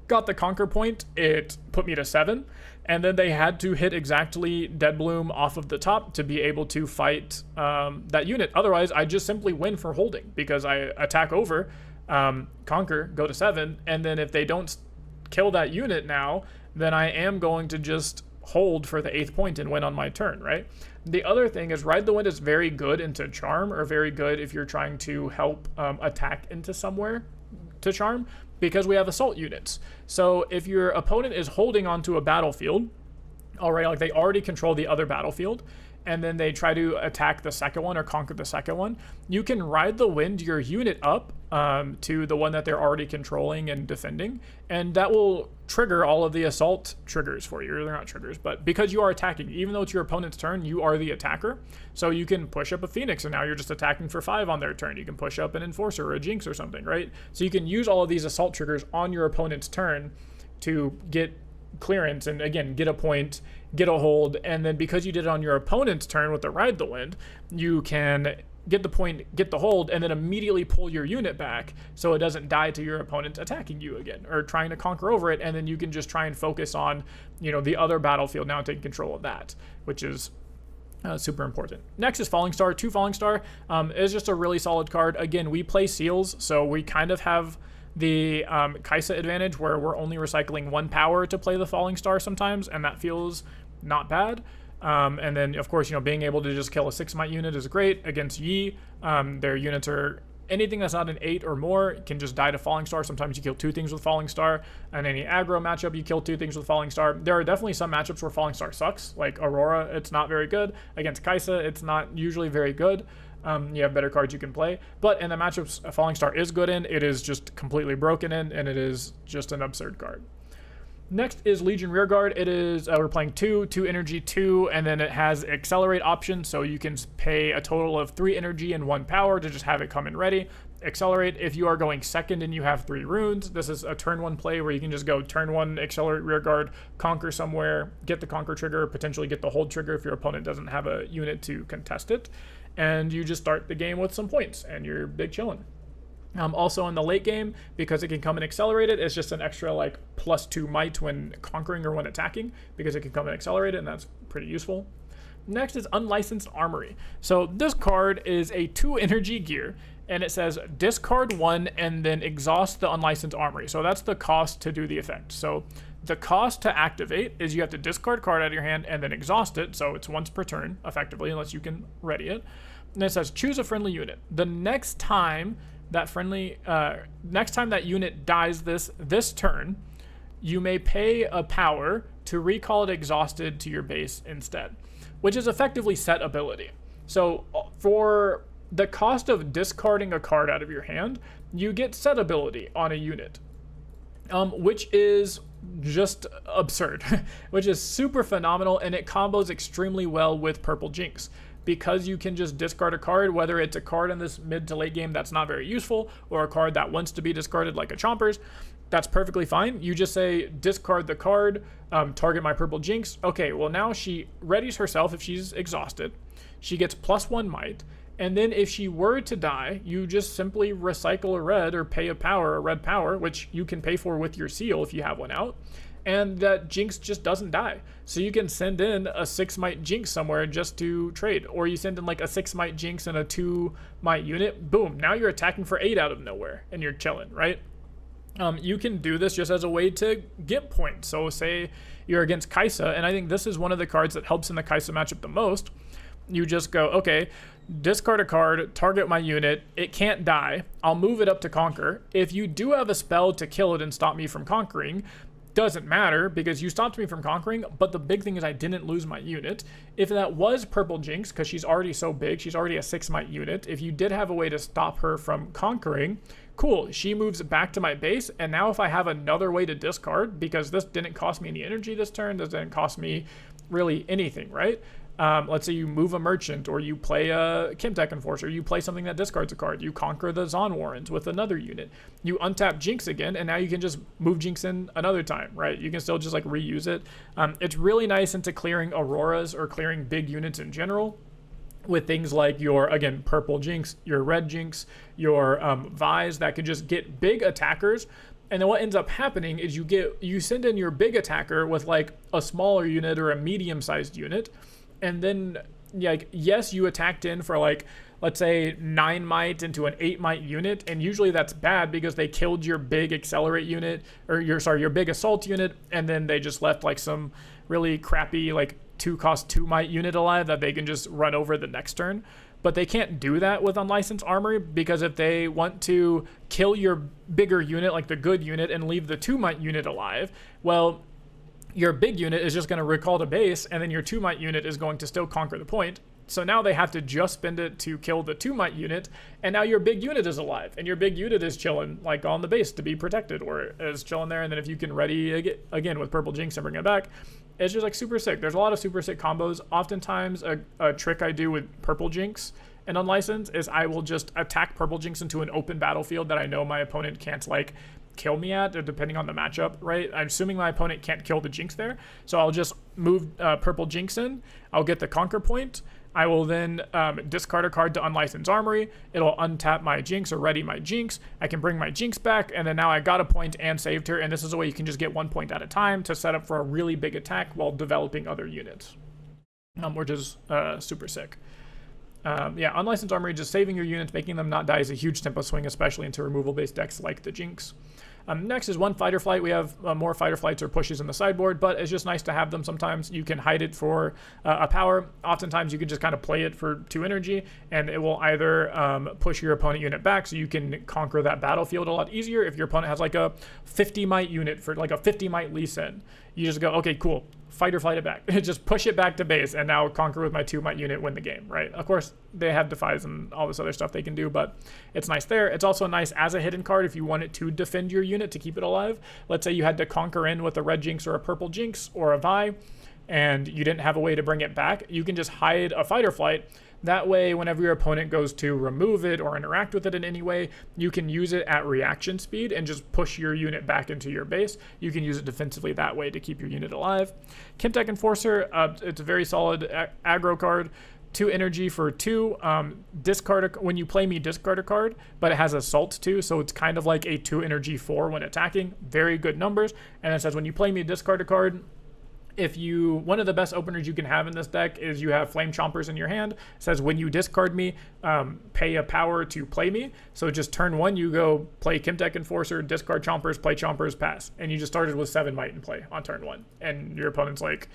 got the conquer point, it put me to 7, and then they had to hit exactly Dead Bloom off of the top to be able to fight that unit. Otherwise, I just simply win for holding, because I attack over, conquer, go to 7, and then if they don't kill that unit now, then I am going to just hold for the 8th point and win on my turn, right? The other thing is Ride the Wind is very good into charm, or very good if you're trying to help attack into somewhere to charm, because we have assault units. So if your opponent is holding onto a battlefield already, like they already control the other battlefield, and then they try to attack the second one or conquer the second one, you can Ride the Wind your unit up to the one that they're already controlling and defending, and that will trigger all of the assault triggers for you. They're not triggers, but because you are attacking, even though it's your opponent's turn, you are the attacker. So you can push up a Phoenix, and now you're just attacking for 5 on their turn. You can push up an Enforcer or a Jinx or something, right? So you can use all of these assault triggers on your opponent's turn to get clearance, and again, get a point, get a hold, and then because you did it on your opponent's turn with the Ride the Wind, you can get the point, get the hold, and then immediately pull your unit back so it doesn't die to your opponent attacking you again or trying to conquer over it, and then you can just try and focus on, the other battlefield now, taking control of that, which is super important. Next is Falling Star. 2 Falling Star is just a really solid card. Again, we play seals, so we kind of have the Kaisa advantage where we're only recycling 1 power to play the Falling Star sometimes, and that feels not bad. And then, of course, being able to just kill a 6 might unit is great against Yi. Their units are anything that's not an 8 or more can just die to Falling Star. Sometimes you kill 2 things with Falling Star. And any aggro matchup, you kill 2 things with Falling Star. There are definitely some matchups where Falling Star sucks, like Aurora. It's not very good. Against Kaisa, it's not usually very good. You have better cards you can play. But in the matchups Falling Star is good in, it is just completely broken in, and it is just an absurd card. Next is Legion Rearguard. It is, we're playing 2 energy, 2, and then it has accelerate option, so you can pay a total of 3 energy and 1 power to just have it come in ready. Accelerate if you are going second and you have 3 runes. This is a turn 1 play where you can just go turn 1, accelerate Rearguard, conquer somewhere, get the conquer trigger, potentially get the hold trigger if your opponent doesn't have a unit to contest it, and you just start the game with some points, and you're big chillin'. Also in the late game, because it can come and accelerate it, it's just an extra +2 might when conquering or when attacking, because it can come and accelerate it, and that's pretty useful. Next is Unlicensed Armory. So this card is a 2 energy gear, and it says discard 1 and then exhaust the Unlicensed Armory. So that's the cost to do the effect. So the cost to activate is you have to discard card out of your hand and then exhaust it, so it's once per turn, effectively, unless you can ready it. And it says choose a friendly unit. The next time that unit dies this turn, you may pay a power to recall it exhausted to your base instead, which is effectively set ability. So for the cost of discarding a card out of your hand, you get set ability on a unit, which is just absurd, which is super phenomenal, and it combos extremely well with Purple Jinx. Because you can just discard a card, whether it's a card in this mid to late game that's not very useful, or a card that wants to be discarded like a Chompers, that's perfectly fine. You just say, discard the card, target my Purple Jinx. Okay, well now she readies herself if she's exhausted. She gets +1 might, and then if she were to die, you just simply recycle a red or pay a red power, which you can pay for with your seal if you have one out, and that Jinx just doesn't die. So you can send in a 6 might Jinx somewhere just to trade, or you send in like a 6 might Jinx and a 2 might unit, boom, now you're attacking for 8 out of nowhere, and you're chilling, right? You can do this just as a way to get points. So say you're against Kai'Sa, and I think this is one of the cards that helps in the Kai'Sa matchup the most. You just go, okay, discard a card, target my unit, it can't die, I'll move it up to conquer. If you do have a spell to kill it and stop me from conquering, doesn't matter because you stopped me from conquering, but the big thing is I didn't lose my unit. If that was Purple Jinx, because she's already so big, she's already a 6 might unit, if you did have a way to stop her from conquering, cool, she moves back to my base, and now if I have another way to discard, because this didn't cost me any energy this turn, this didn't cost me really anything, right? Let's say you move a merchant, or you play a Kimtech Enforcer, you play something that discards a card, you conquer the Zon Warrens with another unit, you untap Jinx again, and now you can just move Jinx in another time, right? You can still just like reuse it. It's really nice into clearing Auroras or clearing big units in general, with things like your, again, Purple Jinx, your Red Jinx, your Vise that can just get big attackers. And then what ends up happening is you send in your big attacker with like a smaller unit or a medium-sized unit, and then like, yes, you attacked in for like, let's say 9 might into an 8 might unit, and usually that's bad because they killed your big accelerate unit, or your big assault unit, and then they just left like some really crappy like 2-cost 2 might unit alive that they can just run over the next turn. But they can't do that with Unlicensed Armory, because if they want to kill your bigger unit, like the good unit, and leave the 2 might unit alive, well, your big unit is just going to recall to base, and then your 2 might unit is going to still conquer the point. So now they have to just spend it to kill the 2 might unit, and now your big unit is alive, and your big unit is chilling like on the base to be protected, or is chilling there. And then if you can ready again with Purple Jinx and bring it back, it's just like super sick. There's a lot of super sick combos. Oftentimes a trick I do with Purple Jinx and Unlicensed is I will just attack Purple Jinx into an open battlefield that I know my opponent can't like kill me at, or depending on the matchup, right? I'm assuming my opponent can't kill the Jinx there, so I'll just move Purple Jinx in, I'll get the conquer point, I will then discard a card to Unlicensed Armory, it'll untap my Jinx or ready my Jinx, I can bring my Jinx back, and then now I got a point and saved her, and this is a way you can just get 1 point at a time to set up for a really big attack while developing other units, which is super sick. Yeah, Unlicensed Armory, just saving your units, making them not die is a huge tempo swing, especially into removal-based decks like the Jinx. Next is 1 Fight or Flight. We have more Fight or Flights or pushes in the sideboard, but it's just nice to have them sometimes. You can hide it for a power. Oftentimes you can just kind of play it for 2 energy, and it will either push your opponent unit back so you can conquer that battlefield a lot easier. If your opponent has like a 50 might unit for like a 50 might Lee Sin, you just go, okay, cool, fight or flight it back. Just push it back to base, and now conquer with my 2 might unit, win the game, right? Of course, they have defies and all this other stuff they can do, but it's nice there. It's also nice as a hidden card if you want it to defend your unit to keep it alive. Let's say you had to conquer in with a Red Jinx or a Purple Jinx or a Vi, and you didn't have a way to bring it back. You can just hide a fight or flight. That way, whenever your opponent goes to remove it or interact with it in any way, you can use it at reaction speed and just push your unit back into your base. You can use it defensively that way to keep your unit alive. Kimtech Enforcer, it's a very solid aggro card. 2 energy for 2. When you play me, discard a card, but it has assault too, so it's kind of like a 2 energy 4 when attacking. Very good numbers. And it says when you play me, discard a card. One of the best openers you can have in this deck is you have Flame Chompers in your hand. It says when you discard me, pay a power to play me. So just turn 1, you go play Kimtech Enforcer, discard Chompers, play Chompers, pass. And you just started with 7 might in play on turn 1. And your opponent's like,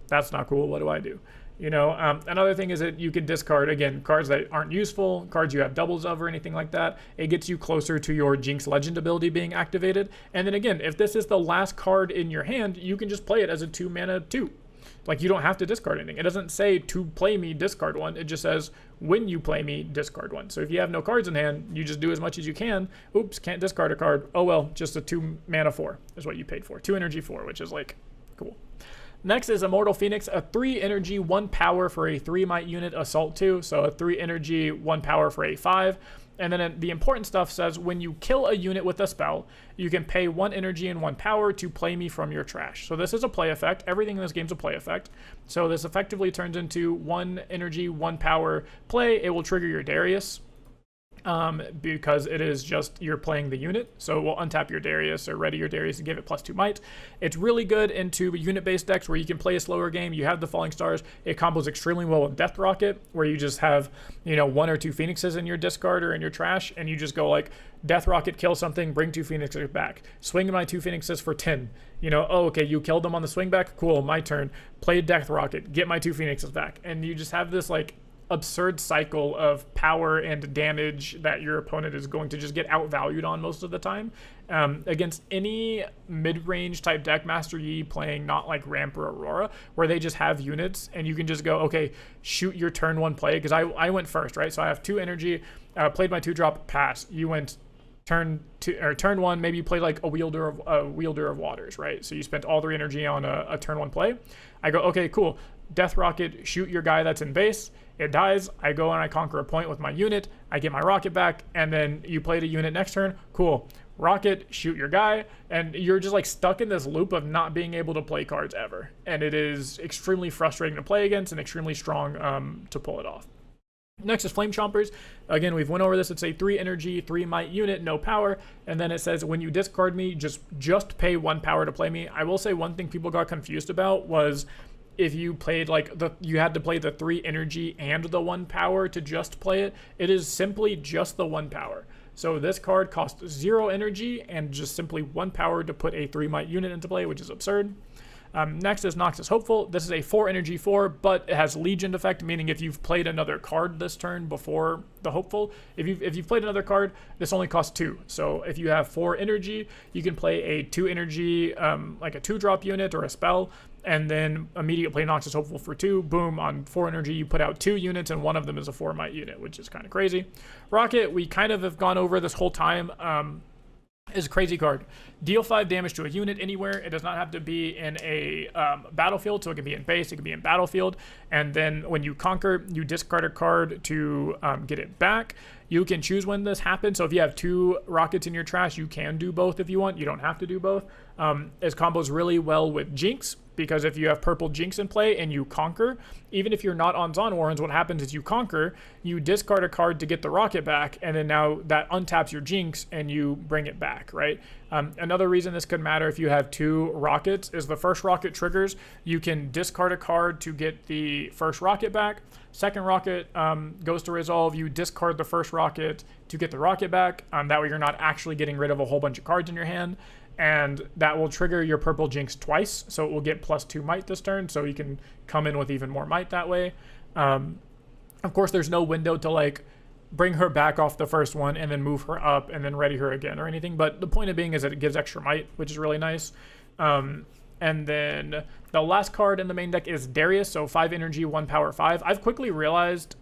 that's not cool, what do I do? You know, another thing is that you can discard, again, cards that aren't useful, cards you have doubles of or anything like that. It gets you closer to your Jinx Legend ability being activated. And then again, if this is the last card in your hand, you can just play it as a 2 mana 2. Like, you don't have to discard anything. It doesn't say to play me, discard one. It just says when you play me, discard one. So if you have no cards in hand, you just do as much as you can. Oops, can't discard a card. Oh well, just a 2 mana 4 is what you paid for. 2 energy 4, which is like cool. Next is Immortal Phoenix, a 3 energy, 1 power for a 3 might unit, assault 2. So a 3 energy, 1 power for a 5. And then the important stuff says when you kill a unit with a spell, you can pay 1 energy and 1 power to play me from your trash. So this is a play effect. Everything in this game is a play effect. So this effectively turns into 1 energy, 1 power play. It will trigger your Darius. Because it is just you're playing the unit, so we'll untap your Darius or ready your Darius and give it +2 might. It's really good into unit-based decks where you can play a slower game. You have the Falling Stars. It combos extremely well with Death Rocket, where you just have 1 or 2 Phoenixes in your discard or in your trash, and you just go like Death Rocket, kill something, bring 2 Phoenixes back, swing my 2 Phoenixes for 10. Oh, okay, you killed them on the swing back. Cool, my turn. Play Death Rocket, get my 2 Phoenixes back, and you just have this like absurd cycle of power and damage that your opponent is going to just get outvalued on most of the time. Against any mid-range type deck, Master Yi playing not like Ramp or Aurora, where they just have units and you can just go, okay, shoot your turn 1 play, because I went first, right? So I have 2 energy, played my 2-drop, pass. You went turn 1, maybe you played like a wielder of waters, right? So you spent all 3 energy on a turn 1 play. I go, okay, cool. Death Rocket, shoot your guy that's in base. It dies. I go and I conquer a point with my unit. I get my rocket back, and then you played a unit next turn. Cool. Rocket, shoot your guy, and you're just like stuck in this loop of not being able to play cards ever. And it is extremely frustrating to play against and extremely strong to pull it off. Next is Flame Chompers. Again, we've went over this. It's a 3 energy, 3 might unit, no power. And then it says when you discard me, just pay 1 power to play me. I will say one thing people got confused about was if you played like you had to play the 3 energy and the 1 power to just play it. It is simply just the 1 power. So this card costs 0 energy and just simply 1 power to put a 3 might unit into play, which is absurd. Next is Noxus Hopeful. This is a 4 energy 4, but it has Legion effect, meaning if you've played another card this turn before the Hopeful, if you've played another card, this only costs 2. So if you have 4 energy, you can play a 2 energy, like a 2-drop unit or a spell, and then immediately play Noxus Hopeful for 2. Boom, on 4 energy, you put out 2 units, and one of them is a 4 might unit, which is kind of crazy. Rocket, we kind of have gone over this whole time. Is a crazy card. Deal 5 damage to a unit anywhere. It does not have to be in a battlefield, so it can be in base, it can be in battlefield. And then when you conquer, you discard a card to get it back. You can choose when this happens. So if you have 2 rockets in your trash, you can do both if you want. You don't have to do both. It combos really well with Jinx, because if you have purple Jinx in play and you conquer, even if you're not on Zon Warrens, what happens is you conquer, you discard a card to get the rocket back, and then now that untaps your Jinx and you bring it back, right? Another reason this could matter if you have 2 rockets is the first rocket triggers. You can discard a card to get the first rocket back. Second rocket goes to resolve. You discard the first rocket to get the rocket back. That way you're not actually getting rid of a whole bunch of cards in your hand. And that will trigger your purple Jinx twice, so it will get +2 might this turn, so you can come in with even more might that way. Of course, there's no window to like bring her back off the first one and then move her up and then ready her again or anything, but the point of being is that it gives extra might, which is really nice. And then the last card in the main deck is Darius, so 5 energy, 1 power 5. I've quickly realized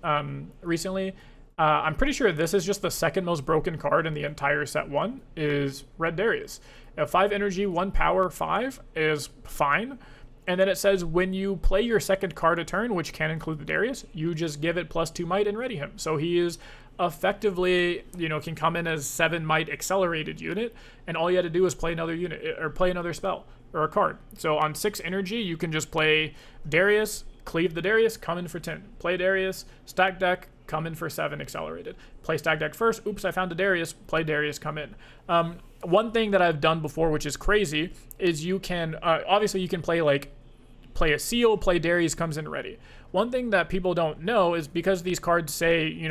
recently, I'm pretty sure this is just the second most broken card in the entire set 1 is Red Darius. 5 energy, 1 power 5 is fine. And then it says when you play your second card a turn, which can include the Darius, you just give it +2 might and ready him. So he is effectively, can come in as 7 might accelerated unit, and all you had to do is play another unit or play another spell or a card. So on 6 energy, you can just play Darius, cleave the Darius, come in for 10. Play Darius, stack deck, come in for 7 accelerated. Play stack deck first. Oops, I found a Darius. Play Darius, come in. One thing that I've done before, which is crazy, is you can obviously you can play a seal, play Darius, comes in ready. One thing that people don't know is because these cards say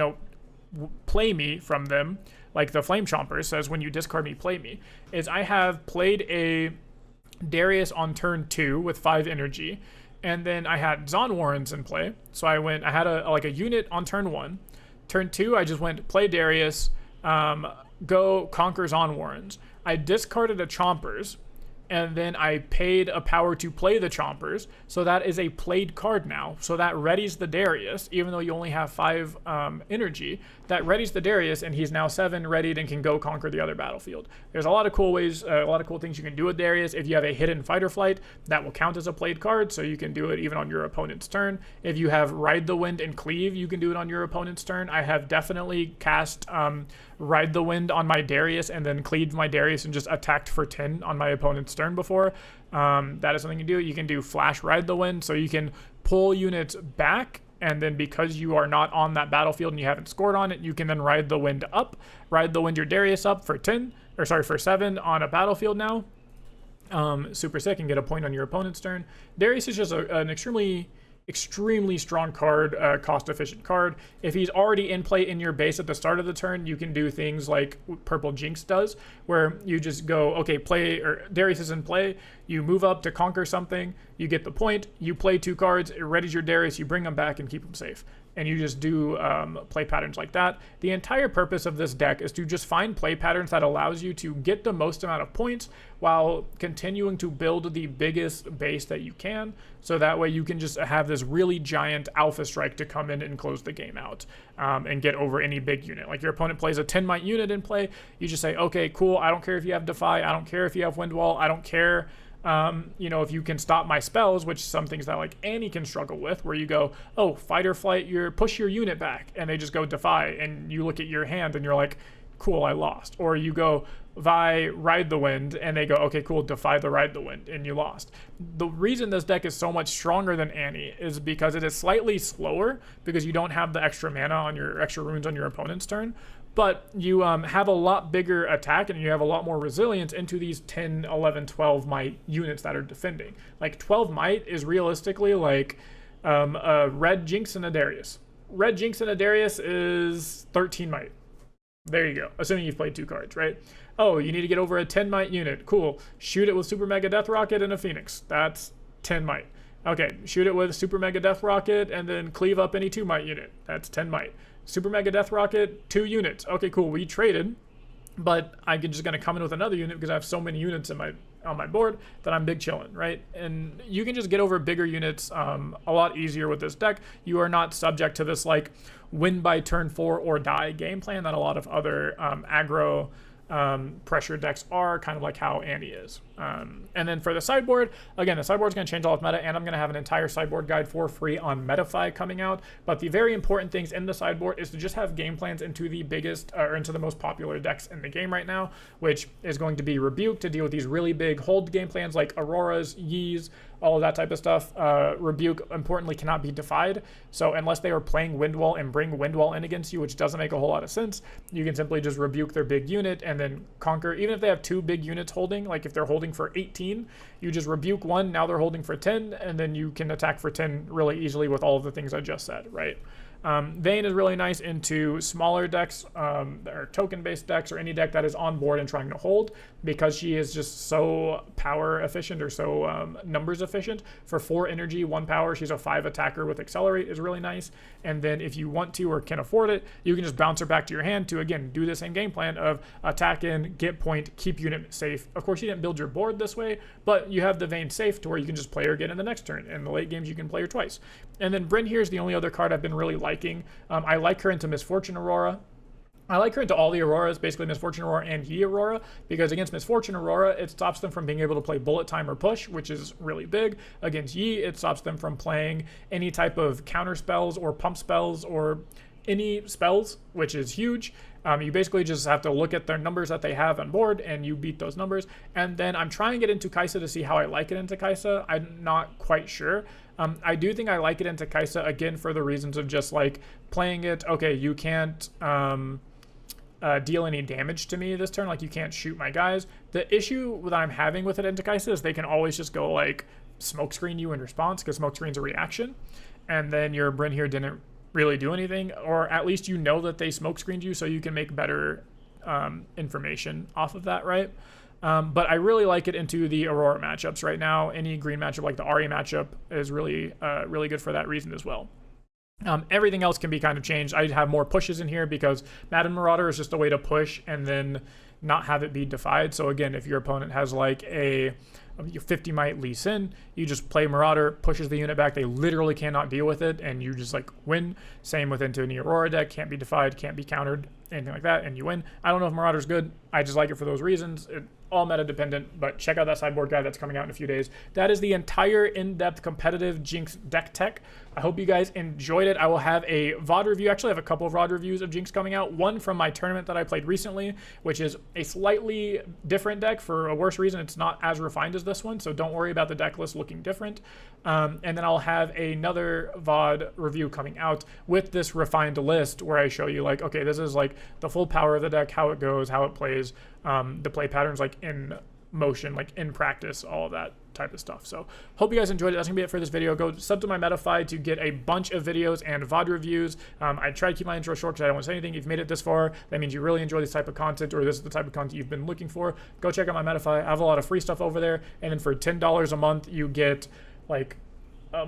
play me from them, like the Flame Chomper says when you discard me, play me, is I have played a Darius on turn 2 with 5 energy, and then I had Zon Warrens in play, so I had a unit on turn 1. Turn 2, I just went play Darius, go conquer Zon Warrens. I discarded a Chompers, and then I paid a power to play the Chompers, so that is a played card now. So that readies the Darius, even though you only have 5 energy. That readies the Darius, and he's now 7 readied and can go conquer the other battlefield. There's a lot of cool ways, a lot of cool things you can do with Darius. If you have a hidden fight or flight, that will count as a played card, so you can do it even on your opponent's turn. If you have Ride the Wind and Cleave, you can do it on your opponent's turn. I have definitely cast Ride the Wind on my Darius and then cleaved my Darius and just attacked for 10 on my opponent's turn before. That is something you can do. You can do Flash Ride the Wind, so you can pull units back, and then because you are not on that battlefield and you haven't scored on it, you can then Ride the Wind up. Ride the Wind your Darius up for 7 on a battlefield now. Super sick, and get a point on your opponent's turn. Darius is just an extremely strong card, cost-efficient card. If he's already in play in your base at the start of the turn, you can do things like Purple Jinx does, where you just go, okay, Darius is in play, you move up to conquer something, you get the point, you play 2 cards, it readies your Darius, you bring them back and keep them safe. And you just do play patterns like that. The entire purpose of this deck is to just find play patterns that allows you to get the most amount of points while continuing to build the biggest base that you can, so that way you can just have this really giant alpha strike to come in and close the game out and get over any big unit. Like your opponent plays a 10 might unit in play, you just say, okay, cool, I don't care if you have Defy, I don't care if you have Wind Wall, I don't care if you can stop my spells, which some things that like Annie can struggle with, where you go, oh, fight or flight, push your unit back, and they just go Defy, and you look at your hand and you're like, cool, I lost. Or you go Ride the Wind, and they go, okay, cool, Defy the Ride the Wind, and you lost. The reason this deck is so much stronger than Annie is because it is slightly slower, because you don't have the extra mana on your extra runes on your opponent's turn, but you have a lot bigger attack, and you have a lot more resilience into these 10, 11, 12 might units that are defending. Like 12 might is realistically like a red Jinx and a Darius. Red Jinx and a Darius is 13 might. There you go, assuming you've played 2 cards, right? Oh, you need to get over a 10 might unit. Cool. Shoot it with Super Mega Death Rocket and a Phoenix. That's 10 might. Okay, shoot it with Super Mega Death Rocket and then cleave up any 2 might unit. That's 10 might. Super Mega Death Rocket, 2 units. Okay, cool. We traded, but I'm just going to come in with another unit because I have so many units on my board that I'm big chilling, right? And you can just get over bigger units a lot easier with this deck. You are not subject to this like win by turn 4 or die game plan that a lot of other aggro pressure decks are, kind of like how Annie is. And then for the sideboard, again, the sideboard's going to change all of meta, and I'm going to have an entire sideboard guide for free on Metafy coming out. But the very important things in the sideboard is to just have game plans into the biggest, or into the most popular decks in the game right now, which is going to be Rebuke to deal with these really big hold game plans like Auroras, Yees, all of that type of stuff. Rebuke, importantly, cannot be defied. So unless they are playing Windwall and bring Windwall in against you, which doesn't make a whole lot of sense, you can simply just Rebuke their big unit and then conquer. Even if they have 2 big units holding, like if they're holding for 18, you just Rebuke 1, now they're holding for 10, and then you can attack for 10 really easily with all of the things I just said, right? Vayne is really nice into smaller decks, or token-based decks, or any deck that is on board and trying to hold, because she is just so power efficient, or so numbers efficient. For 4 energy, 1 power, she's a 5 attacker with Accelerate, is really nice. And then if you want to or can afford it, you can just bounce her back to your hand to, again, do the same game plan of attack in, get point, keep unit safe. Of course, you didn't build your board this way, but you have the Vayne safe to where you can just play her again in the next turn. In the late games, you can play her twice. And then Bryn here is the only other card I've been really liking. I like her into Misfortune Aurora. I like her into all the Auroras, basically Misfortune Aurora and Yi Aurora, because against Misfortune Aurora, it stops them from being able to play Bullet Time or Push, which is really big. Against Yi, it stops them from playing any type of counter spells or pump spells or any spells, which is huge. You basically just have to look at their numbers that they have on board, and you beat those numbers. And then I'm trying to get into Kai'Sa to see how I like it into Kai'Sa. I'm not quite sure. I do think I like it into Kai'Sa, again, for the reasons of just like playing it. Okay, you can't deal any damage to me this turn. Like, you can't shoot my guys. The issue that I'm having with it into Kai'Sa is they can always just go like smokescreen you in response, because smokescreen's a reaction. And then your Bryn here didn't really do anything, or at least you know that they smokescreened you, so you can make better information off of that, right? But I really like it into the Aurora matchups right now. Any green matchup like the Ahri matchup is really really good for that reason as well. Everything else can be kind of changed. I'd have more pushes in here because Madden Marauder is just a way to push and then not have it be defied. So again, if your opponent has like a 50 might Lee Sin, you just play Marauder, pushes the unit back, they literally cannot deal with it, and you just like win. Same with into an Aurora deck, can't be defied, can't be countered, anything like that, and you win. I don't know if Marauder's good, I just like it for those reasons. All meta dependent, but check out that sideboard guide that's coming out in a few days. That is the entire in-depth competitive Jinx deck tech. I hope you guys enjoyed it. I will have a VOD review. Actually, I have a couple of VOD reviews of Jinx coming out. One from my tournament that I played recently, which is a slightly different deck for a worse reason. It's not as refined as this one, so don't worry about the deck list looking different. And then I'll have another VOD review coming out with this refined list where I show you like, okay, this is like the full power of the deck, how it goes, how it plays, the play patterns like in motion, like in practice, all of that type of stuff. So hope you guys enjoyed it. That's gonna be it for this video. Go sub to my Metafy to get a bunch of videos and VOD reviews. I try to keep my intro short because I don't want to say anything. If you've made it this far, that means you really enjoy this type of content, or this is the type of content you've been looking for. Go check out my Metafy. I have a lot of free stuff over there, and then for $10 a month you get like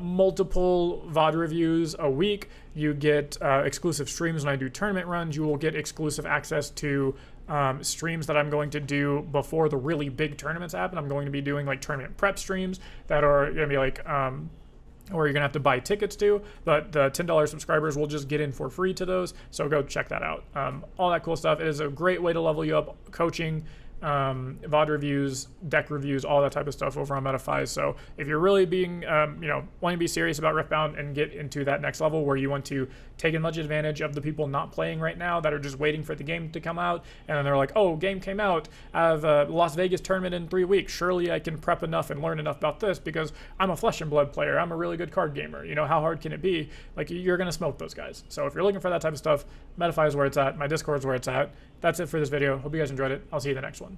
multiple VOD reviews a week. You get exclusive streams when I do tournament runs. You will get exclusive access to streams that I'm going to do before the really big tournaments happen. I'm going to be doing like tournament prep streams that are going to be like or you're gonna have to buy tickets to, but the $10 subscribers will just get in for free to those, so go check that out. All that cool stuff. It is a great way to level you up, coaching, VOD reviews, deck reviews, all that type of stuff over on Metafy. So if you're really being, wanting to be serious about Riftbound and get into that next level where you want to take as much advantage of the people not playing right now that are just waiting for the game to come out, and then they're like, oh, game came out, I have a Las Vegas tournament in 3 weeks, surely I can prep enough and learn enough about this because I'm a Flesh and Blood player, I'm a really good card gamer, you know, how hard can it be? Like, you're gonna smoke those guys. So if you're looking for that type of stuff, Metafy is where it's at, my Discord is where it's at. That's it for this video. Hope you guys enjoyed it. I'll see you in the next one.